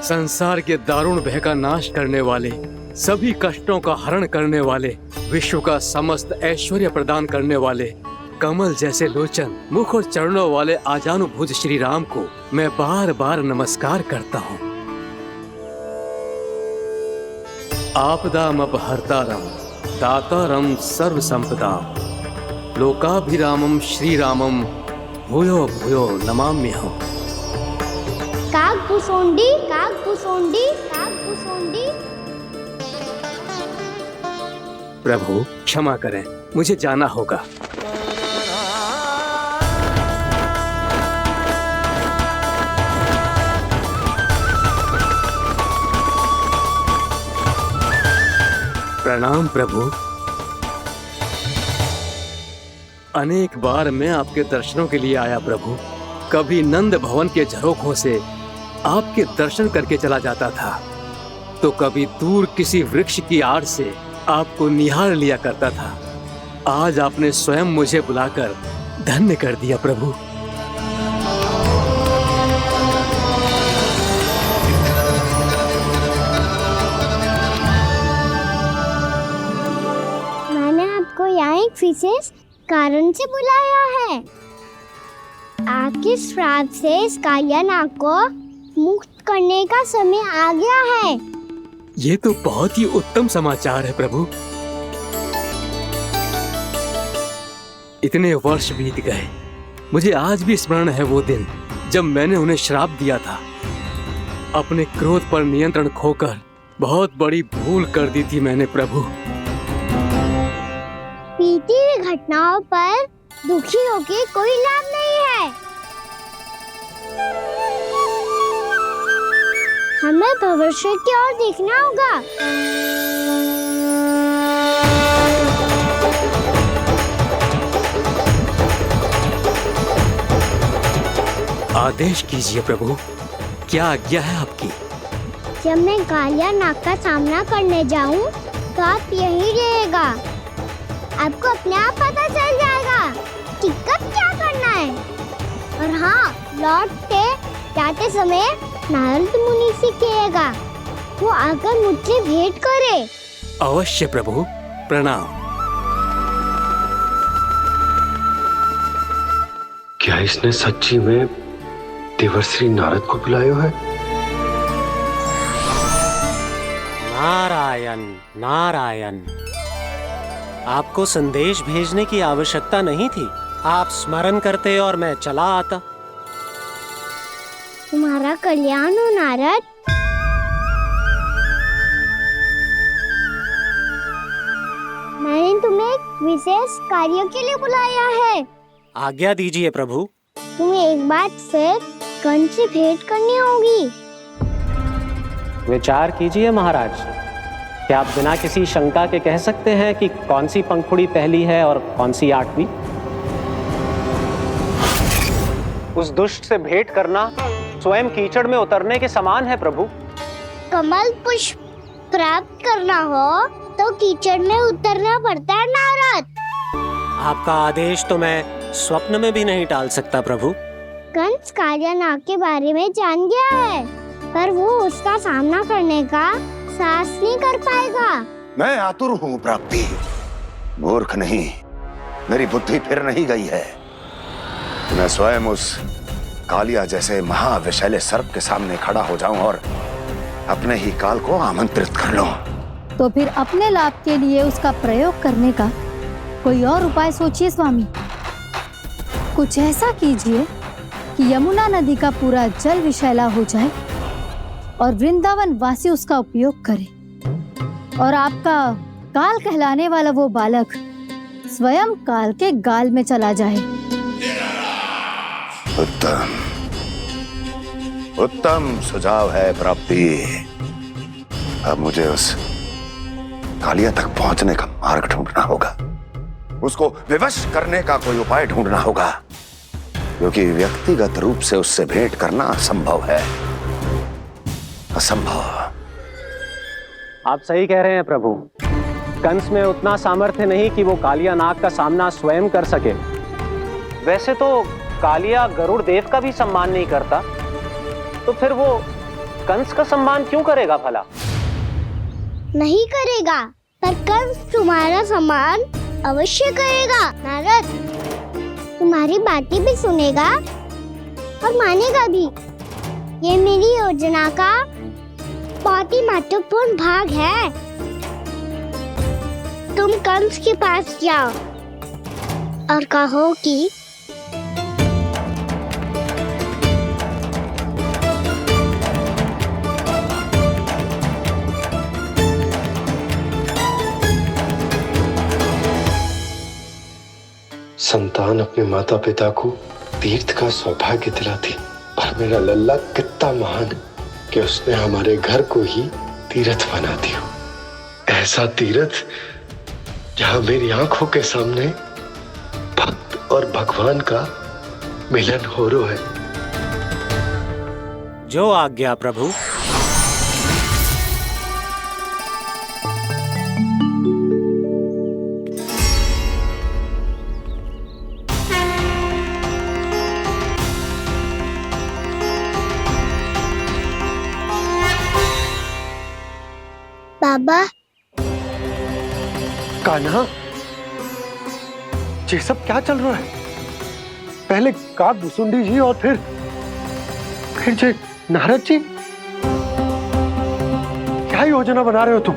संसार के दारुण भय का नाश करने वाले, सभी कष्टों का हरण करने वाले, विश्व का समस्त ऐश्वर्य प्रदान करने वाले, कमल जैसे लोचन, मुख और चरणों वाले आजानुभुज श्री राम को मैं बार बार नमस्कार करता हूँ। आपदामपहर्तारं दातारं सर्व संपदा लोकाभिरामं श्री रामं भूयो भूयो नमाम्यहम्। कागभूषोंडी कागभूषोंडी कागभूषोंडी। प्रभु क्षमा करें, मुझे जाना होगा। प्रणाम प्रभु। अनेक बार मैं आपके दर्शनों के लिए आया प्रभु। कभी नंद भवन के झरोखों से आपके दर्शन करके चला जाता था, तो कभी दूर किसी वृक्ष की आड़ से आपको निहार लिया करता था। आज आपने स्वयं मुझे बुलाकर धन्य कर दिया प्रभु। मैंने आपको यहाँ एक विशेष कारण से बुलाया है। आपके श्राप से इस कालिया नाग को मुक्त करने का समय आ गया है। ये तो बहुत ही उत्तम समाचार है प्रभु। इतने वर्ष बीत गए, मुझे आज भी स्मरण है वो दिन जब मैंने उन्हें श्राप दिया था। अपने क्रोध पर नियंत्रण खोकर बहुत बड़ी भूल कर दी थी मैंने प्रभु। बीती हुई घटनाओं पर दुखी होके कोई लाभ नहीं है। हमें भविष्य की ओर देखना होगा। आदेश कीजिए प्रभु, क्या आज्ञा है आपकी? जब मैं कालिया नाग का सामना करने जाऊं, तो आप यहीं रहेगा। आपको अपने आप पता चल जाएगा कि कब क्या करना है। और हाँ, लौटते जाते समय नारद मुनि से कहेगा, वो आकर मुझसे भेंट करे। अवश्य प्रभु, प्रणाम। क्या इसने सच्ची में देवर्षि नारद को बुलाया है? नारायण नारायण, आपको संदेश भेजने की आवश्यकता नहीं थी। आप स्मरण करते और मैं चला आता। तुम्हारा कल्याण हो नारद। मैंने तुम्हें एक विशेष कार्य के लिए बुलाया है। आज्ञा दीजिए प्रभु। तुम्हें एक बार फिर कंस से भेंट करनी होगी। विचार कीजिए महाराज, क्या आप बिना किसी शंका के कह सकते हैं कि कौन सी पंखुड़ी पहली है और कौन सी 8वीं? उस दुष्ट से भेंट करना स्वयं कीचड़ में उतरने के समान है प्रभु। कमल पुष्प प्राप्त करना हो तो कीचड़ में उतरना पड़ता है नारद। आपका आदेश तो मैं स्वप्न में भी नहीं टाल सकता प्रभु। कंस कालिया नाग के बारे में जान गया है, पर वो उसका सामना करने का साहस नहीं कर पाएगा। मैं आतुर हूँ प्राप्ति, मूर्ख नहीं। मेरी बुद्धि फिर नहीं गई है। मैं स्वयं उस कालिया जैसे महाविषैले सर्प के सामने खड़ा हो जाऊं और अपने ही काल को आमंत्रित कर लूं। तो फिर अपने लाभ के लिए उसका प्रयोग करने का कोई और उपाय सोचिए स्वामी। कुछ ऐसा कीजिए कि यमुना नदी का पूरा जल विषैला हो जाए और वृंदावन वासी उसका उपयोग करे, और आपका काल कहलाने वाला वो बालक स्वयं काल के गाल में चला जाए। उत्तम उत्तम सुझाव है प्राप्ति। अब मुझे उस कालिया तक पहुंचने का मार्ग ढूंढना होगा। उसको विवश करने का कोई उपाय ढूंढना होगा, क्योंकि व्यक्तिगत रूप से उससे भेंट करना असंभव है। असंभव। आप सही कह रहे हैं प्रभु। कंस में उतना सामर्थ्य नहीं कि वो कालिया नाग का सामना स्वयं कर सके। वैसे तो कालिया गरुड़ देव का भी सम्मान नहीं करता, तो फिर वो कंस का सम्मान क्यों करेगा भला? नहीं करेगा, पर कंस तुम्हारा सम्मान अवश्य करेगा नारद। तुम्हारी बातें भी सुनेगा और मानेगा भी। ये मेरी योजना का बहुत ही महत्वपूर्ण भाग है। तुम कंस के पास जाओ और कहो कि संतान अपने माता पिता को तीर्थ का सौभाग्य दिलाती, और मेरा लल्ला कितना महान कि उसने हमारे घर को ही तीर्थ बना दिया। ऐसा तीर्थ जहां मेरी आंखों के सामने भक्त और भगवान का मिलन हो रहा है। जो आज्ञा प्रभु। बाबा, कान्हा, ये सब क्या चल रहा है? पहले काग भुसुंडी जी और फिर जे नारद जी। क्या योजना बना रहे हो तुम?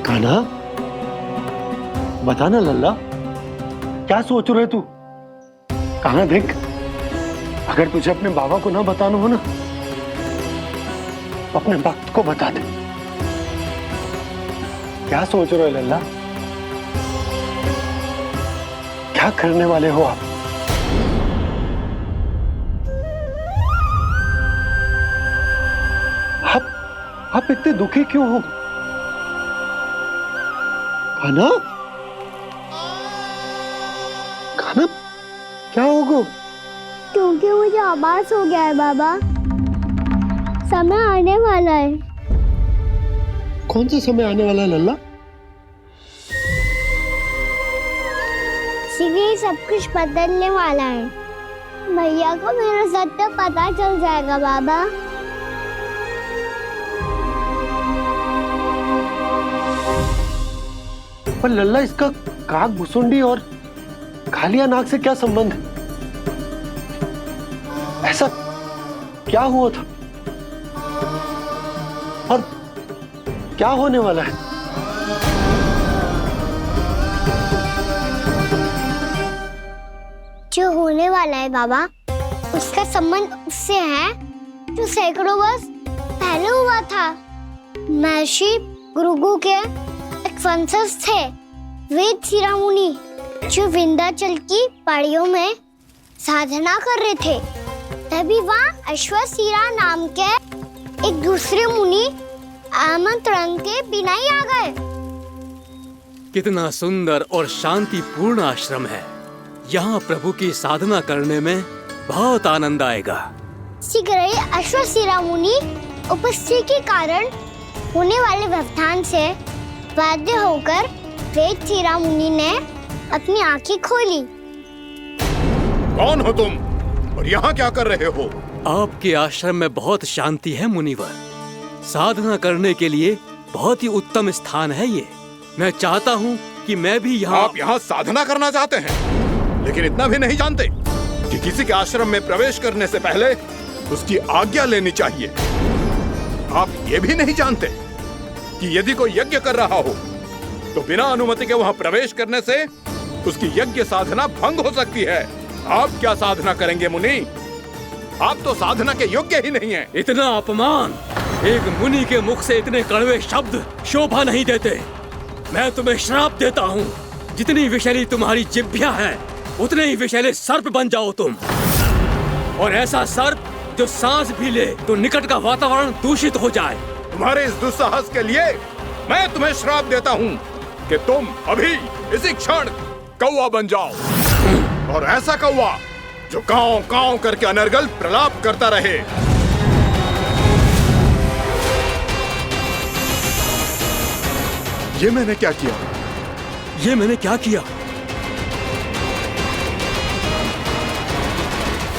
कान्हा, बताना लल्ला, क्या सोच रहे तू? कान्हा देख, अगर तुझे अपने बाबा को ना बताना हो ना, तो अपने भक्त को बता दे। क्या सोच रहे हो लल्ला? क्या करने वाले हो आप? आप इतने दुखी क्यों हो? कान्हा, कान्हा, क्या होगा? क्योंकि मुझे आभास हो गया है बाबा, समय आने वाला है। कौन सा समय आने वाला है लल्ला? शीघ्र ही सब कुछ बदलने वाला है। भैया को मेरा सत्य पता चल जाएगा बाबा। पर लल्ला, इसका काक भुसुंडी और कालिया नाग से क्या संबंध है? ऐसा क्या हुआ था और क्या होने वाला है? जो होने वाला है बाबा, उसका संबंध उससे है जो सैकड़ों वर्ष पहले हुआ था। महर्षि भृगु के एक वंशज थे वेद शिरोमणि, जो विंध्याचल की पहाड़ियों में साधना कर रहे थे। तभी वहाँ अश्वशिरा नाम के एक दूसरे मुनि आमंत्रण के बिना ही आ गए। कितना सुंदर और शांतिपूर्ण आश्रम है। यहाँ प्रभु की साधना करने में बहुत आनंद आएगा। शीघ्र ही अश्वशिरा मुनि उपस्थिति के कारण होने वाले व्यवधान से बाध्य होकर वेद शिरोमणि ने अपनी आंखें खोली। कौन हो तुम और यहाँ क्या कर रहे हो? आपके आश्रम में बहुत शांति है मुनिवर। साधना करने के लिए बहुत ही उत्तम स्थान है ये। मैं चाहता हूँ कि मैं भी यहाँ। आप यहाँ साधना करना चाहते हैं, लेकिन इतना भी नहीं जानते कि किसी के आश्रम में प्रवेश करने से पहले उसकी आज्ञा लेनी चाहिए। आप ये भी नहीं जानते कि यदि कोई यज्ञ कर रहा हो तो बिना अनुमति के वहाँ प्रवेश करने से उसकी यज्ञ साधना भंग हो सकती है। आप क्या साधना करेंगे मुनि? आप तो साधना के योग्य ही नहीं हैं। इतना अपमान! एक मुनि के मुख से इतने कड़वे शब्द शोभा नहीं देते। मैं तुम्हें श्राप देता हूँ, जितनी विषैली तुम्हारी जिह्वा है उतने ही विषैले सर्प बन जाओ तुम। और ऐसा सर्प जो सांस भी ले तो निकट का वातावरण दूषित हो जाए। तुम्हारे इस दुस्साहस के लिए मैं तुम्हें श्राप देता हूँ कि तुम अभी इसी क्षण कौवा बन जाओ, और ऐसा कौवा जो कांव कांव करके अनर्गल प्रलाप करता रहे। ये मैंने क्या किया? ये मैंने क्या किया?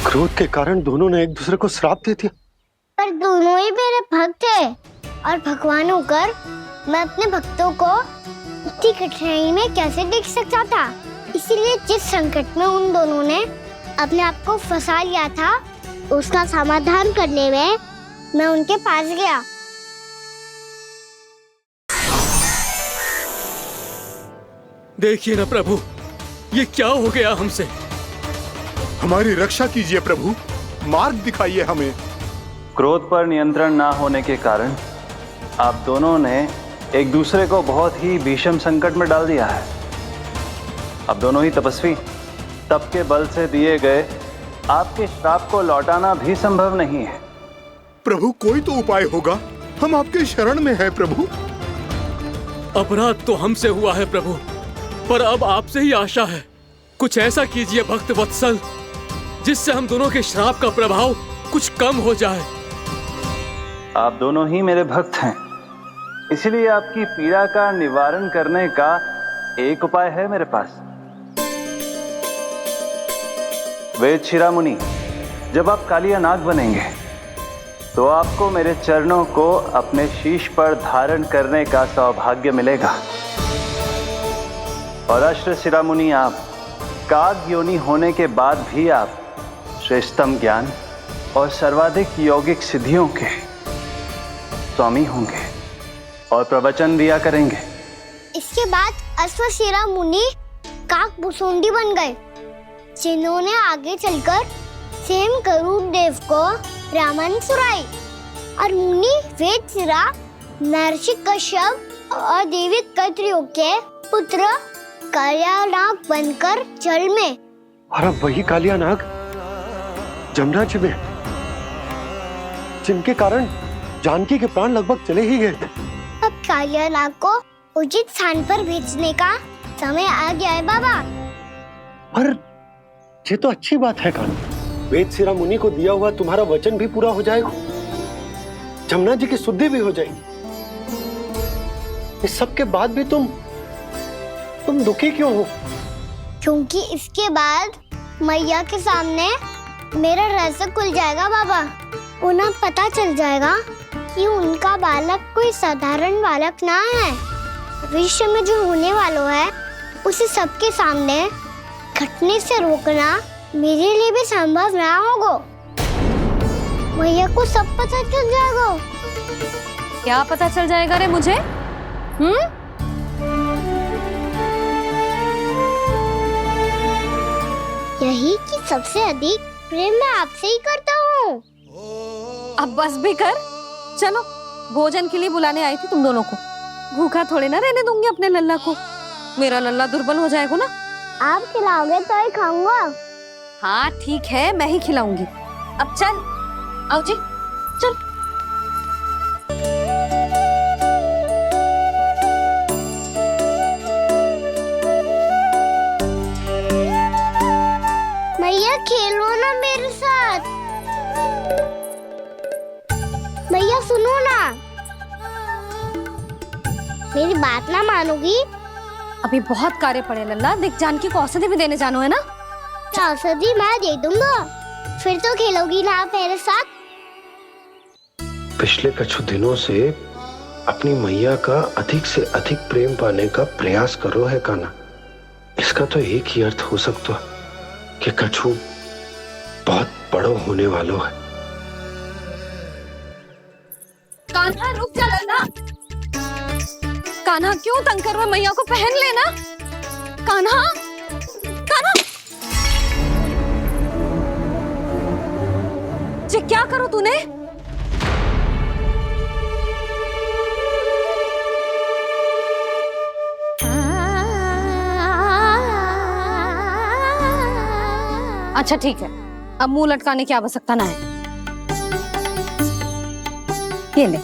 क्रोध के कारण दोनों ने एक दूसरे को श्राप दे दिया। पर दोनों ही मेरे भक्त हैं, और भगवान होकर मैं अपने भक्तों को इतनी कठिनाई में कैसे देख सकता था। इसीलिए जिस संकट में उन दोनों ने अपने आप को फंसा लिया था, उसका समाधान करने में मैं उनके पास गया। देखिए ना प्रभु, ये क्या हो गया हमसे? हमारी रक्षा कीजिए प्रभु, मार्ग दिखाइए हमें। क्रोध पर नियंत्रण ना होने के कारण आप दोनों ने एक दूसरे को बहुत ही भीषण संकट में डाल दिया है। अब दोनों ही तपस्वी, तप के बल से दिए गए आपके श्राप को लौटाना भी संभव नहीं है। प्रभु, कोई तो उपाय होगा, हम आपके शरण में हैं प्रभु। अपराध तो हमसे हुआ है प्रभु, पर अब आपसे ही आशा है। कुछ ऐसा कीजिए भक्त वत्सल, जिससे हम दोनों के श्राप का प्रभाव कुछ कम हो जाए। आप दोनों ही मेरे भक्त हैं, इसलिए आपकी पीड़ा का निवारण करने का एक उपाय है मेरे पास। वेद शिरोमणि, जब आप कालिया नाग बनेंगे तो आपको मेरे चरणों को अपने शीश पर धारण करने का सौभाग्य मिलेगा। और अश्व शिरोमणि, आप काग योनि होने के बाद भी आप श्रेष्ठतम ज्ञान और सर्वाधिक यौगिक सिद्धियों के स्वामी होंगे और प्रवचन दिया करेंगे। इसके बाद अश्वशिरा मुनि काकभूषुंडी बन गए, जिन्होंने आगे चलकर स्वयं गरुड़ देव को रामायण सुनाई। और मुनि वेदशिरा महर्षि कश्यप और देवी कैत्रियों के पुत्र कालियानाग बनकर जल में, और अब वही कालियानाग जमराज में, जिनके कारण जानकी के प्राण लगभग चले ही गए थे। अब कालियानाग को उचित स्थान पर भेजने का समय आ गया है बाबा। पर ये तो अच्छी बात है कान्हा, वेदशिरा मुनि को दिया हुआ तुम्हारा वचन भी पूरा हो जाएगा, जमुना जी की शुद्धि भी हो जाएगी। इस सब के बाद भी तुम दुखी क्यों हो? क्योंकि इसके बाद मैया के सामने मेरा रहस्य खुल जाएगा बाबा। उन्हें पता चल जाएगा कि उनका बालक कोई साधारण बालक ना है। भविष्य में जो होने वाला है उसे सबके सामने घटने से रोकना मेरे लिए भी संभव ना होगा। मैया को सब पता चल जाएगा। क्या पता चल जाएगा रे मुझे? यही कि सबसे अधिक प्रेम मैं आपसे ही करता हूँ। अब बस भी कर, चलो भोजन के लिए बुलाने आई थी तुम दोनों को। भूखा थोड़े ना रहने दूंगी अपने लल्ला को, मेरा लल्ला दुर्बल हो जाएगा ना। आप खिलाओगे तो ही खाऊंगा। हाँ ठीक है, मैं ही खिलाऊंगी। अब चल, आओ जी चल। मैया खेलो ना मेरे साथ। मैया सुनो ना, मेरी बात ना मानोगी? अभी बहुत कार्य पड़े लल्ला, देख जानकी को औषधि भी देने जानो है ना। औषधि मैं दे दूंगा, फिर तो खेलोगी ना आप मेरे साथ। पिछले कुछ दिनों से अपनी मैया का अधिक से अधिक प्रेम पाने का प्रयास करो है कान्हा। इसका तो एक ही अर्थ हो सकता है कि कछु बहुत बड़ो होने वाला है। कान्हा रुक जा लल्ला। कान्हा क्यों तंग कर रहा है? मैया को पहन लेना। कान्हा, कान्हा, ये क्या करो तूने? अच्छा ठीक है, अब मुंह लटकाने की आवश्यकता ना है। ये ले।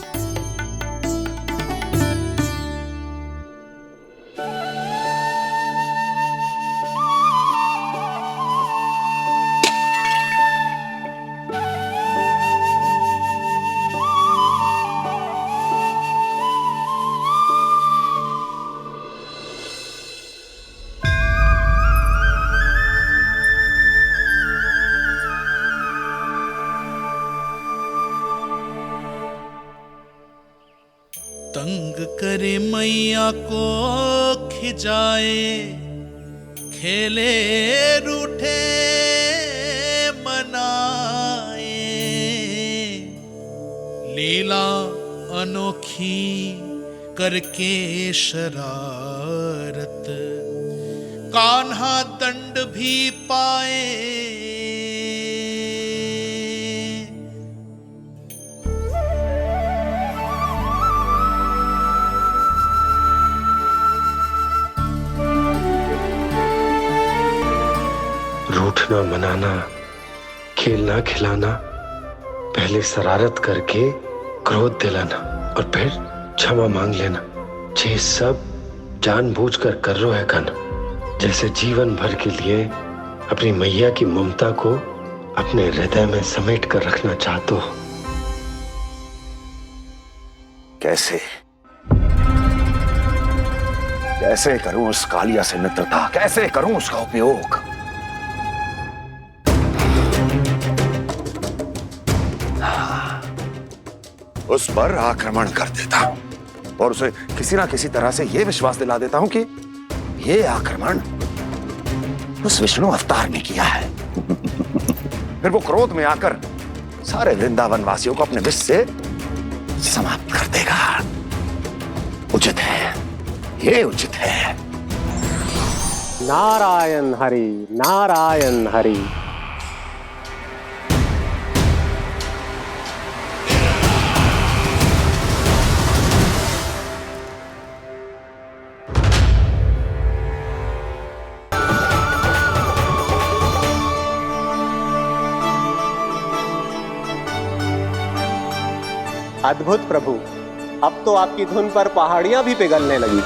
तंग करे मैया को खिजाए, खेले रूठे मनाए, लीला अनोखी करके शरारत, कान्हा दंड भी पाए। रूठना मनाना, खेलना खिलाना, पहले शरारत करके क्रोध दिलाना और फिर क्षमा मांग लेना, ये सब जानबूझकर कर रहे है कान्हा। जैसे जीवन भर के लिए अपनी मैया की ममता को अपने हृदय में समेट कर रखना चाहते हो। कैसे कैसे करूं उस कालिया से मित्रता, कैसे करूं उसका उपयोग? उस पर आक्रमण कर देता हूं और उसे किसी ना किसी तरह से यह विश्वास दिला देता हूं कि यह आक्रमण उस विष्णु अवतार ने किया है। फिर वो क्रोध में आकर सारे वृंदावन वासियों को अपने विष से समाप्त कर ये उचित है। नारायण हरि, नारायण हरि। अद्भुत प्रभु, अब तो आपकी धुन पर पहाड़ियां भी पिघलने लगी।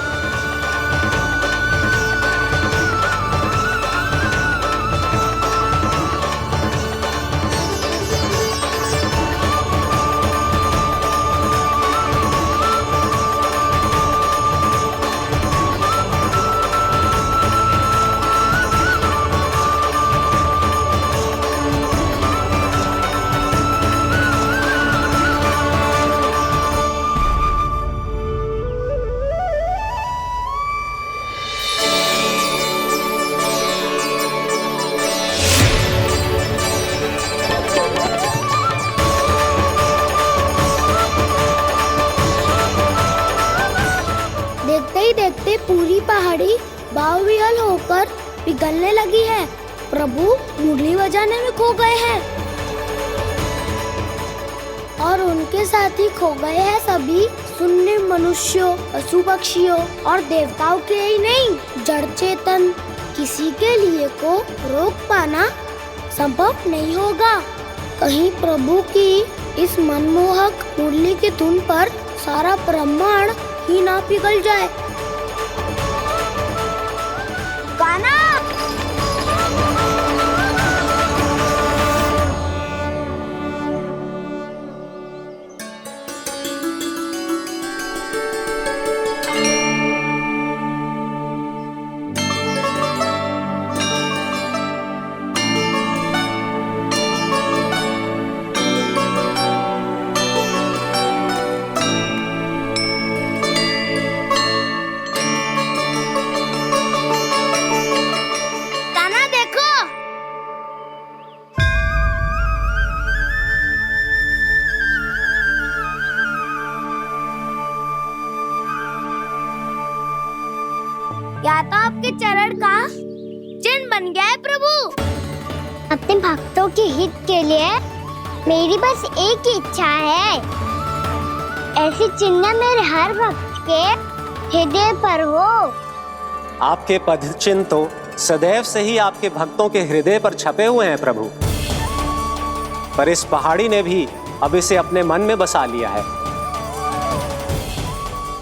देखते पूरी पहाड़ी बाहुविहल होकर पिघलने लगी है। प्रभु मुरली बजाने में खो गए हैं और उनके साथ ही खो गए हैं सभी सुनने मनुष्यों, पशु पक्षियों और देवताओं के ही नहीं, जड़ चेतन किसी के लिए को रोक पाना संभव नहीं होगा। कहीं प्रभु की इस मनमोहक मुरली की धुन पर सारा ब्रह्मांड ही ना पिघल जाए। गाना या तो आपके चरण का चिन्ह बन गया है प्रभु। अपने भक्तों के हित के लिए मेरी बस एक ही इच्छा है, ऐसी चिन्ह मेरे हर भक्त के हृदय पर हो। आपके पद चिन्ह तो सदैव से ही आपके भक्तों के हृदय पर छपे हुए हैं प्रभु, पर इस पहाड़ी ने भी अब इसे अपने मन में बसा लिया है।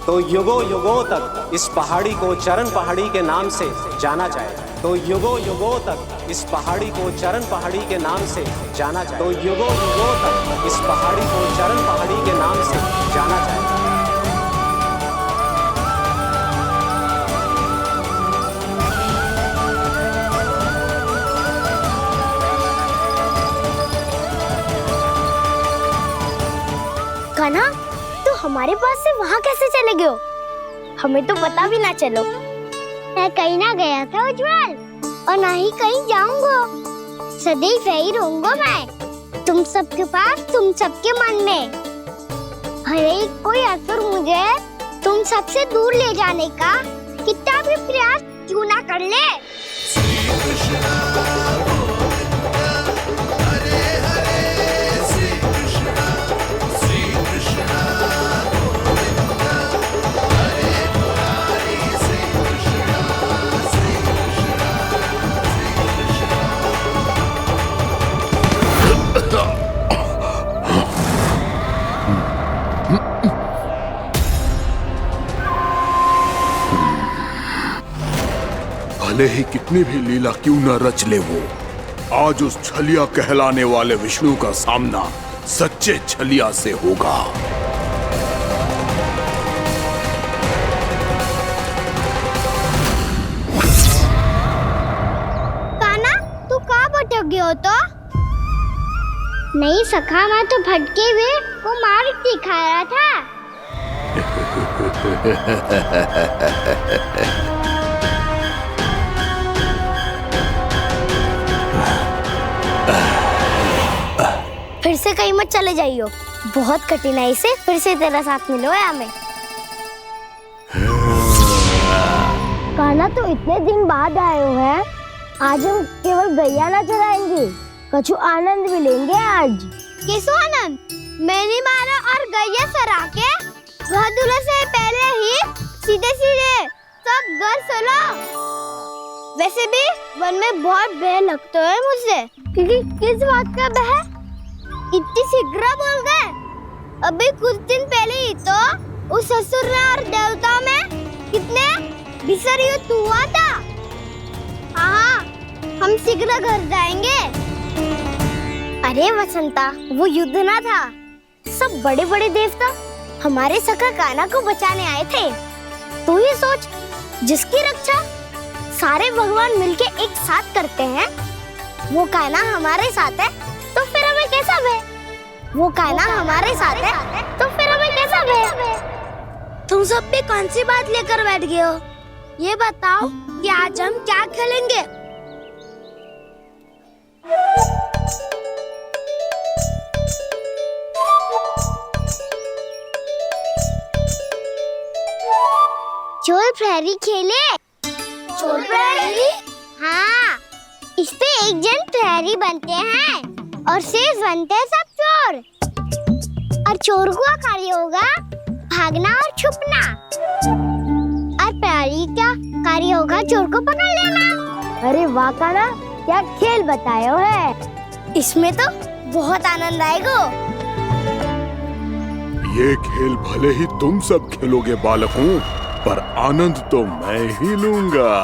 तो युगों युगों तक इस पहाड़ी को चरण पहाड़ी के नाम से जाना जाएगा। तो युगों युगों तक इस पहाड़ी को चरण पहाड़ी के नाम से जाना जाएगा। तो युगों युगों तक इस पहाड़ी को चरण पहाड़ी के नाम से जाना जाएगा। कान्हा, तो हमारे पास से वहाँ कैसे चले गए हो? हमें तो पता भी ना चलो। मैं कहीं ना गया था उज्जवल, और ना ही कहीं जाऊंगा। सदैव यही रहूंगा मैं, तुम सबके पास, तुम सबके मन में। भले ही कोई असुर मुझे तुम सबसे दूर ले जाने का कितना भी प्रयास क्यों ना कर ले। भले ही कितनी भी लीला क्यों न रच ले वो, आज उस छलिया कहलाने वाले विष्णु का सामना सच्चे छलिया से होगा। कान्हा, तू कहाँ भटक गए हो? तो नहीं सखा, मैं तो भटके हुए को मार्ग दिखा रहा था। फिर से कहीं मत चले जाइयो, बहुत कठिनाई से फिर से तेरा साथ मिलो है हमें। कान्हा तो इतने दिन बाद आए हो हैं। आज हम केवल गैया ना चराएंगे, कछु आनंद भी लेंगे आज। किसो आनंद? मैंने मारा और गैया सरा के घर दूल्हे से पहले ही सीधे सीधे सब घर चलो। वैसे भी वन में बहुत भय लगता है मुझसे। क्योंकि किस बात का भय? इतनी शीघ्र बोल गए। अभी कुछ दिन पहले ही तो उस ससुर और देवता में कितने भीषण युद्ध हुआ था। हाँ, हम शीघ्र घर जाएंगे। अरे वसंता, वो युद्ध ना था, सब बड़े बड़े देवता हमारे सखा कान्हा को बचाने आए थे। तू ये सोच, जिसकी रक्षा सारे भगवान मिलके एक साथ करते हैं, वो कान्हा हमारे साथ है, तो फिर हमें कैसा भय? वो कान्हा हमारे साथ है, तो फिर हमें कैसा भय? तुम सब भी कौन सी बात लेकर बैठ गए हो? ये बताओ कि आज हम क्या खेलेंगे? चोर प्रहरी खेले। चोर प्रहरी? हाँ, इस पे एक जन प्रहरी बनते हैं और शेष बनते हैं सब चोर। और चोर का कार्य होगा भागना और छुपना, और प्रहरी का कार्य होगा चोर को पकड़ लेना। अरे वाह कान्हा, क्या खेल बताए है। इसमें तो बहुत आनंद आएगा। ये खेल भले ही तुम सब खेलोगे बालकों, पर आनंद तो मैं ही लूंगा।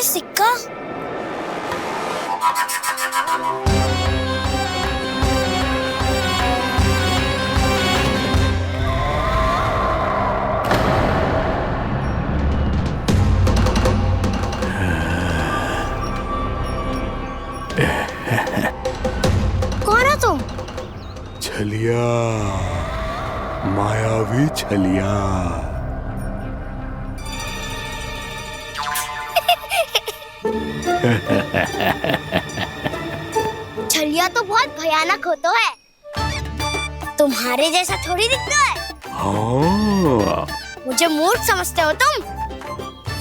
सिक्का कौन हो तुम? छलिया, मायावी छलिया। छलिया तो बहुत भयानक होता है, तुम्हारे जैसा थोड़ी दिखता है। हाँ। मुझे मूर्ख समझते हो तुम?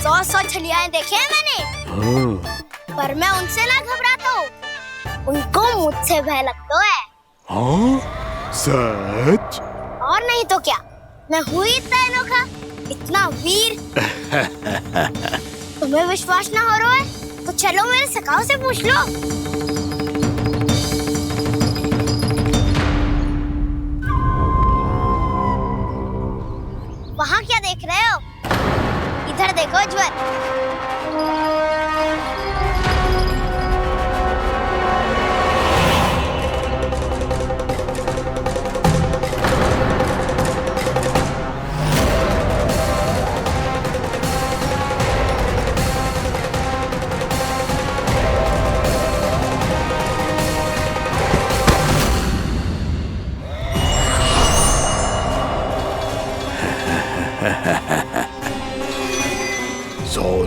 100 छलियाएं देखे हैं मैंने। हाँ। पर मैं उनसे ना घबराता हूँ, उनको मुझसे भय लगता है। हाँ? सच? और नहीं तो क्या, मैं हूँ इतना अनोखा, इतना वीर। तुम्हें विश्वास ना हो रहा है तो चलो मेरे सखाओं से पूछ लो। वहाँ क्या देख रहे हो? इधर देखो ज्वर।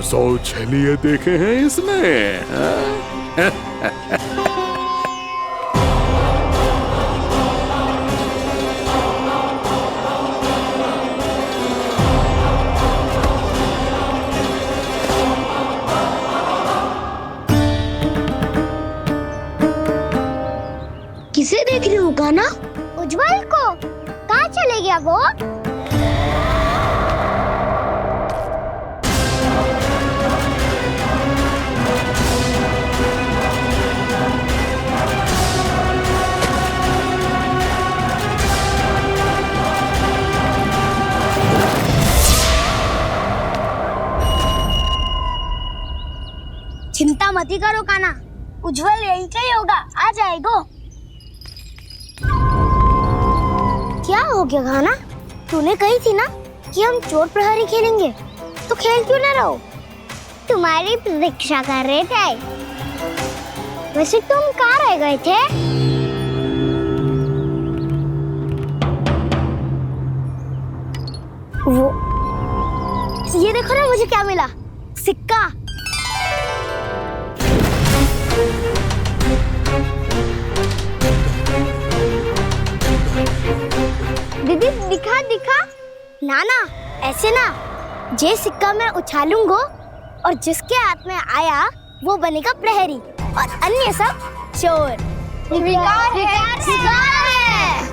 सौ छलिए देखे हैं इसमें। किसे देख रही हो कान्हा? उज्जवल को। कहाँ चले गया वो? चिंता मत करो कान्हा, उज्जवल यही का ही होगा, आ जाएगा। क्या हो गया कान्हा? तूने कही थी ना कि हम चोर प्रहरी खेलेंगे, तो खेल क्यों ना रहो? तुम्हारी प्रतीक्षा कर रहे थे। वैसे तुम कहाँ रह गए थे? वो ये देखो ना, मुझे क्या मिला, सिक्का। दीदी दिखा दिखा। ना ना, ऐसे ना, जे सिक्का मैं उछालूंगा और जिसके हाथ में आया वो बनेगा प्रहरी और अन्य सब चोर। शिकार है।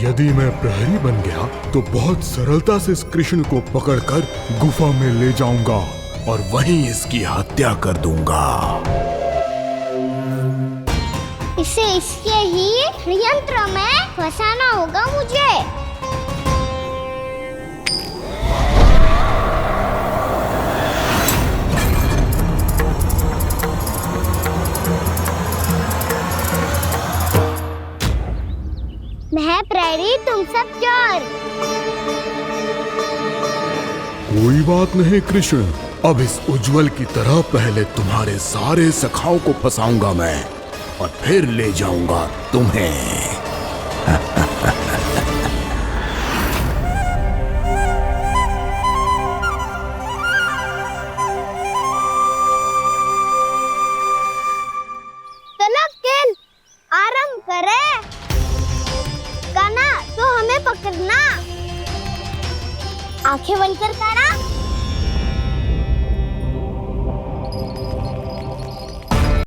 यदि मैं प्रहरी बन गया तो बहुत सरलता से इस कृष्ण को पकड़कर गुफा में ले जाऊंगा और वहीं इसकी हत्या कर दूंगा। इसे इसके ही यंत्र में फंसाना होगा मुझे। मैं प्रहरी, तुम सब चोर। कोई बात नहीं कृष्ण, अब इस उज्जवल की तरह पहले तुम्हारे सारे सखाओं को फंसाऊंगा मैं और फिर ले जाऊंगा तुम्हें। चलो खेल आरंभ करें। कान्हा, तो हमें पकड़ना। आंखें बंद कर कान्हा।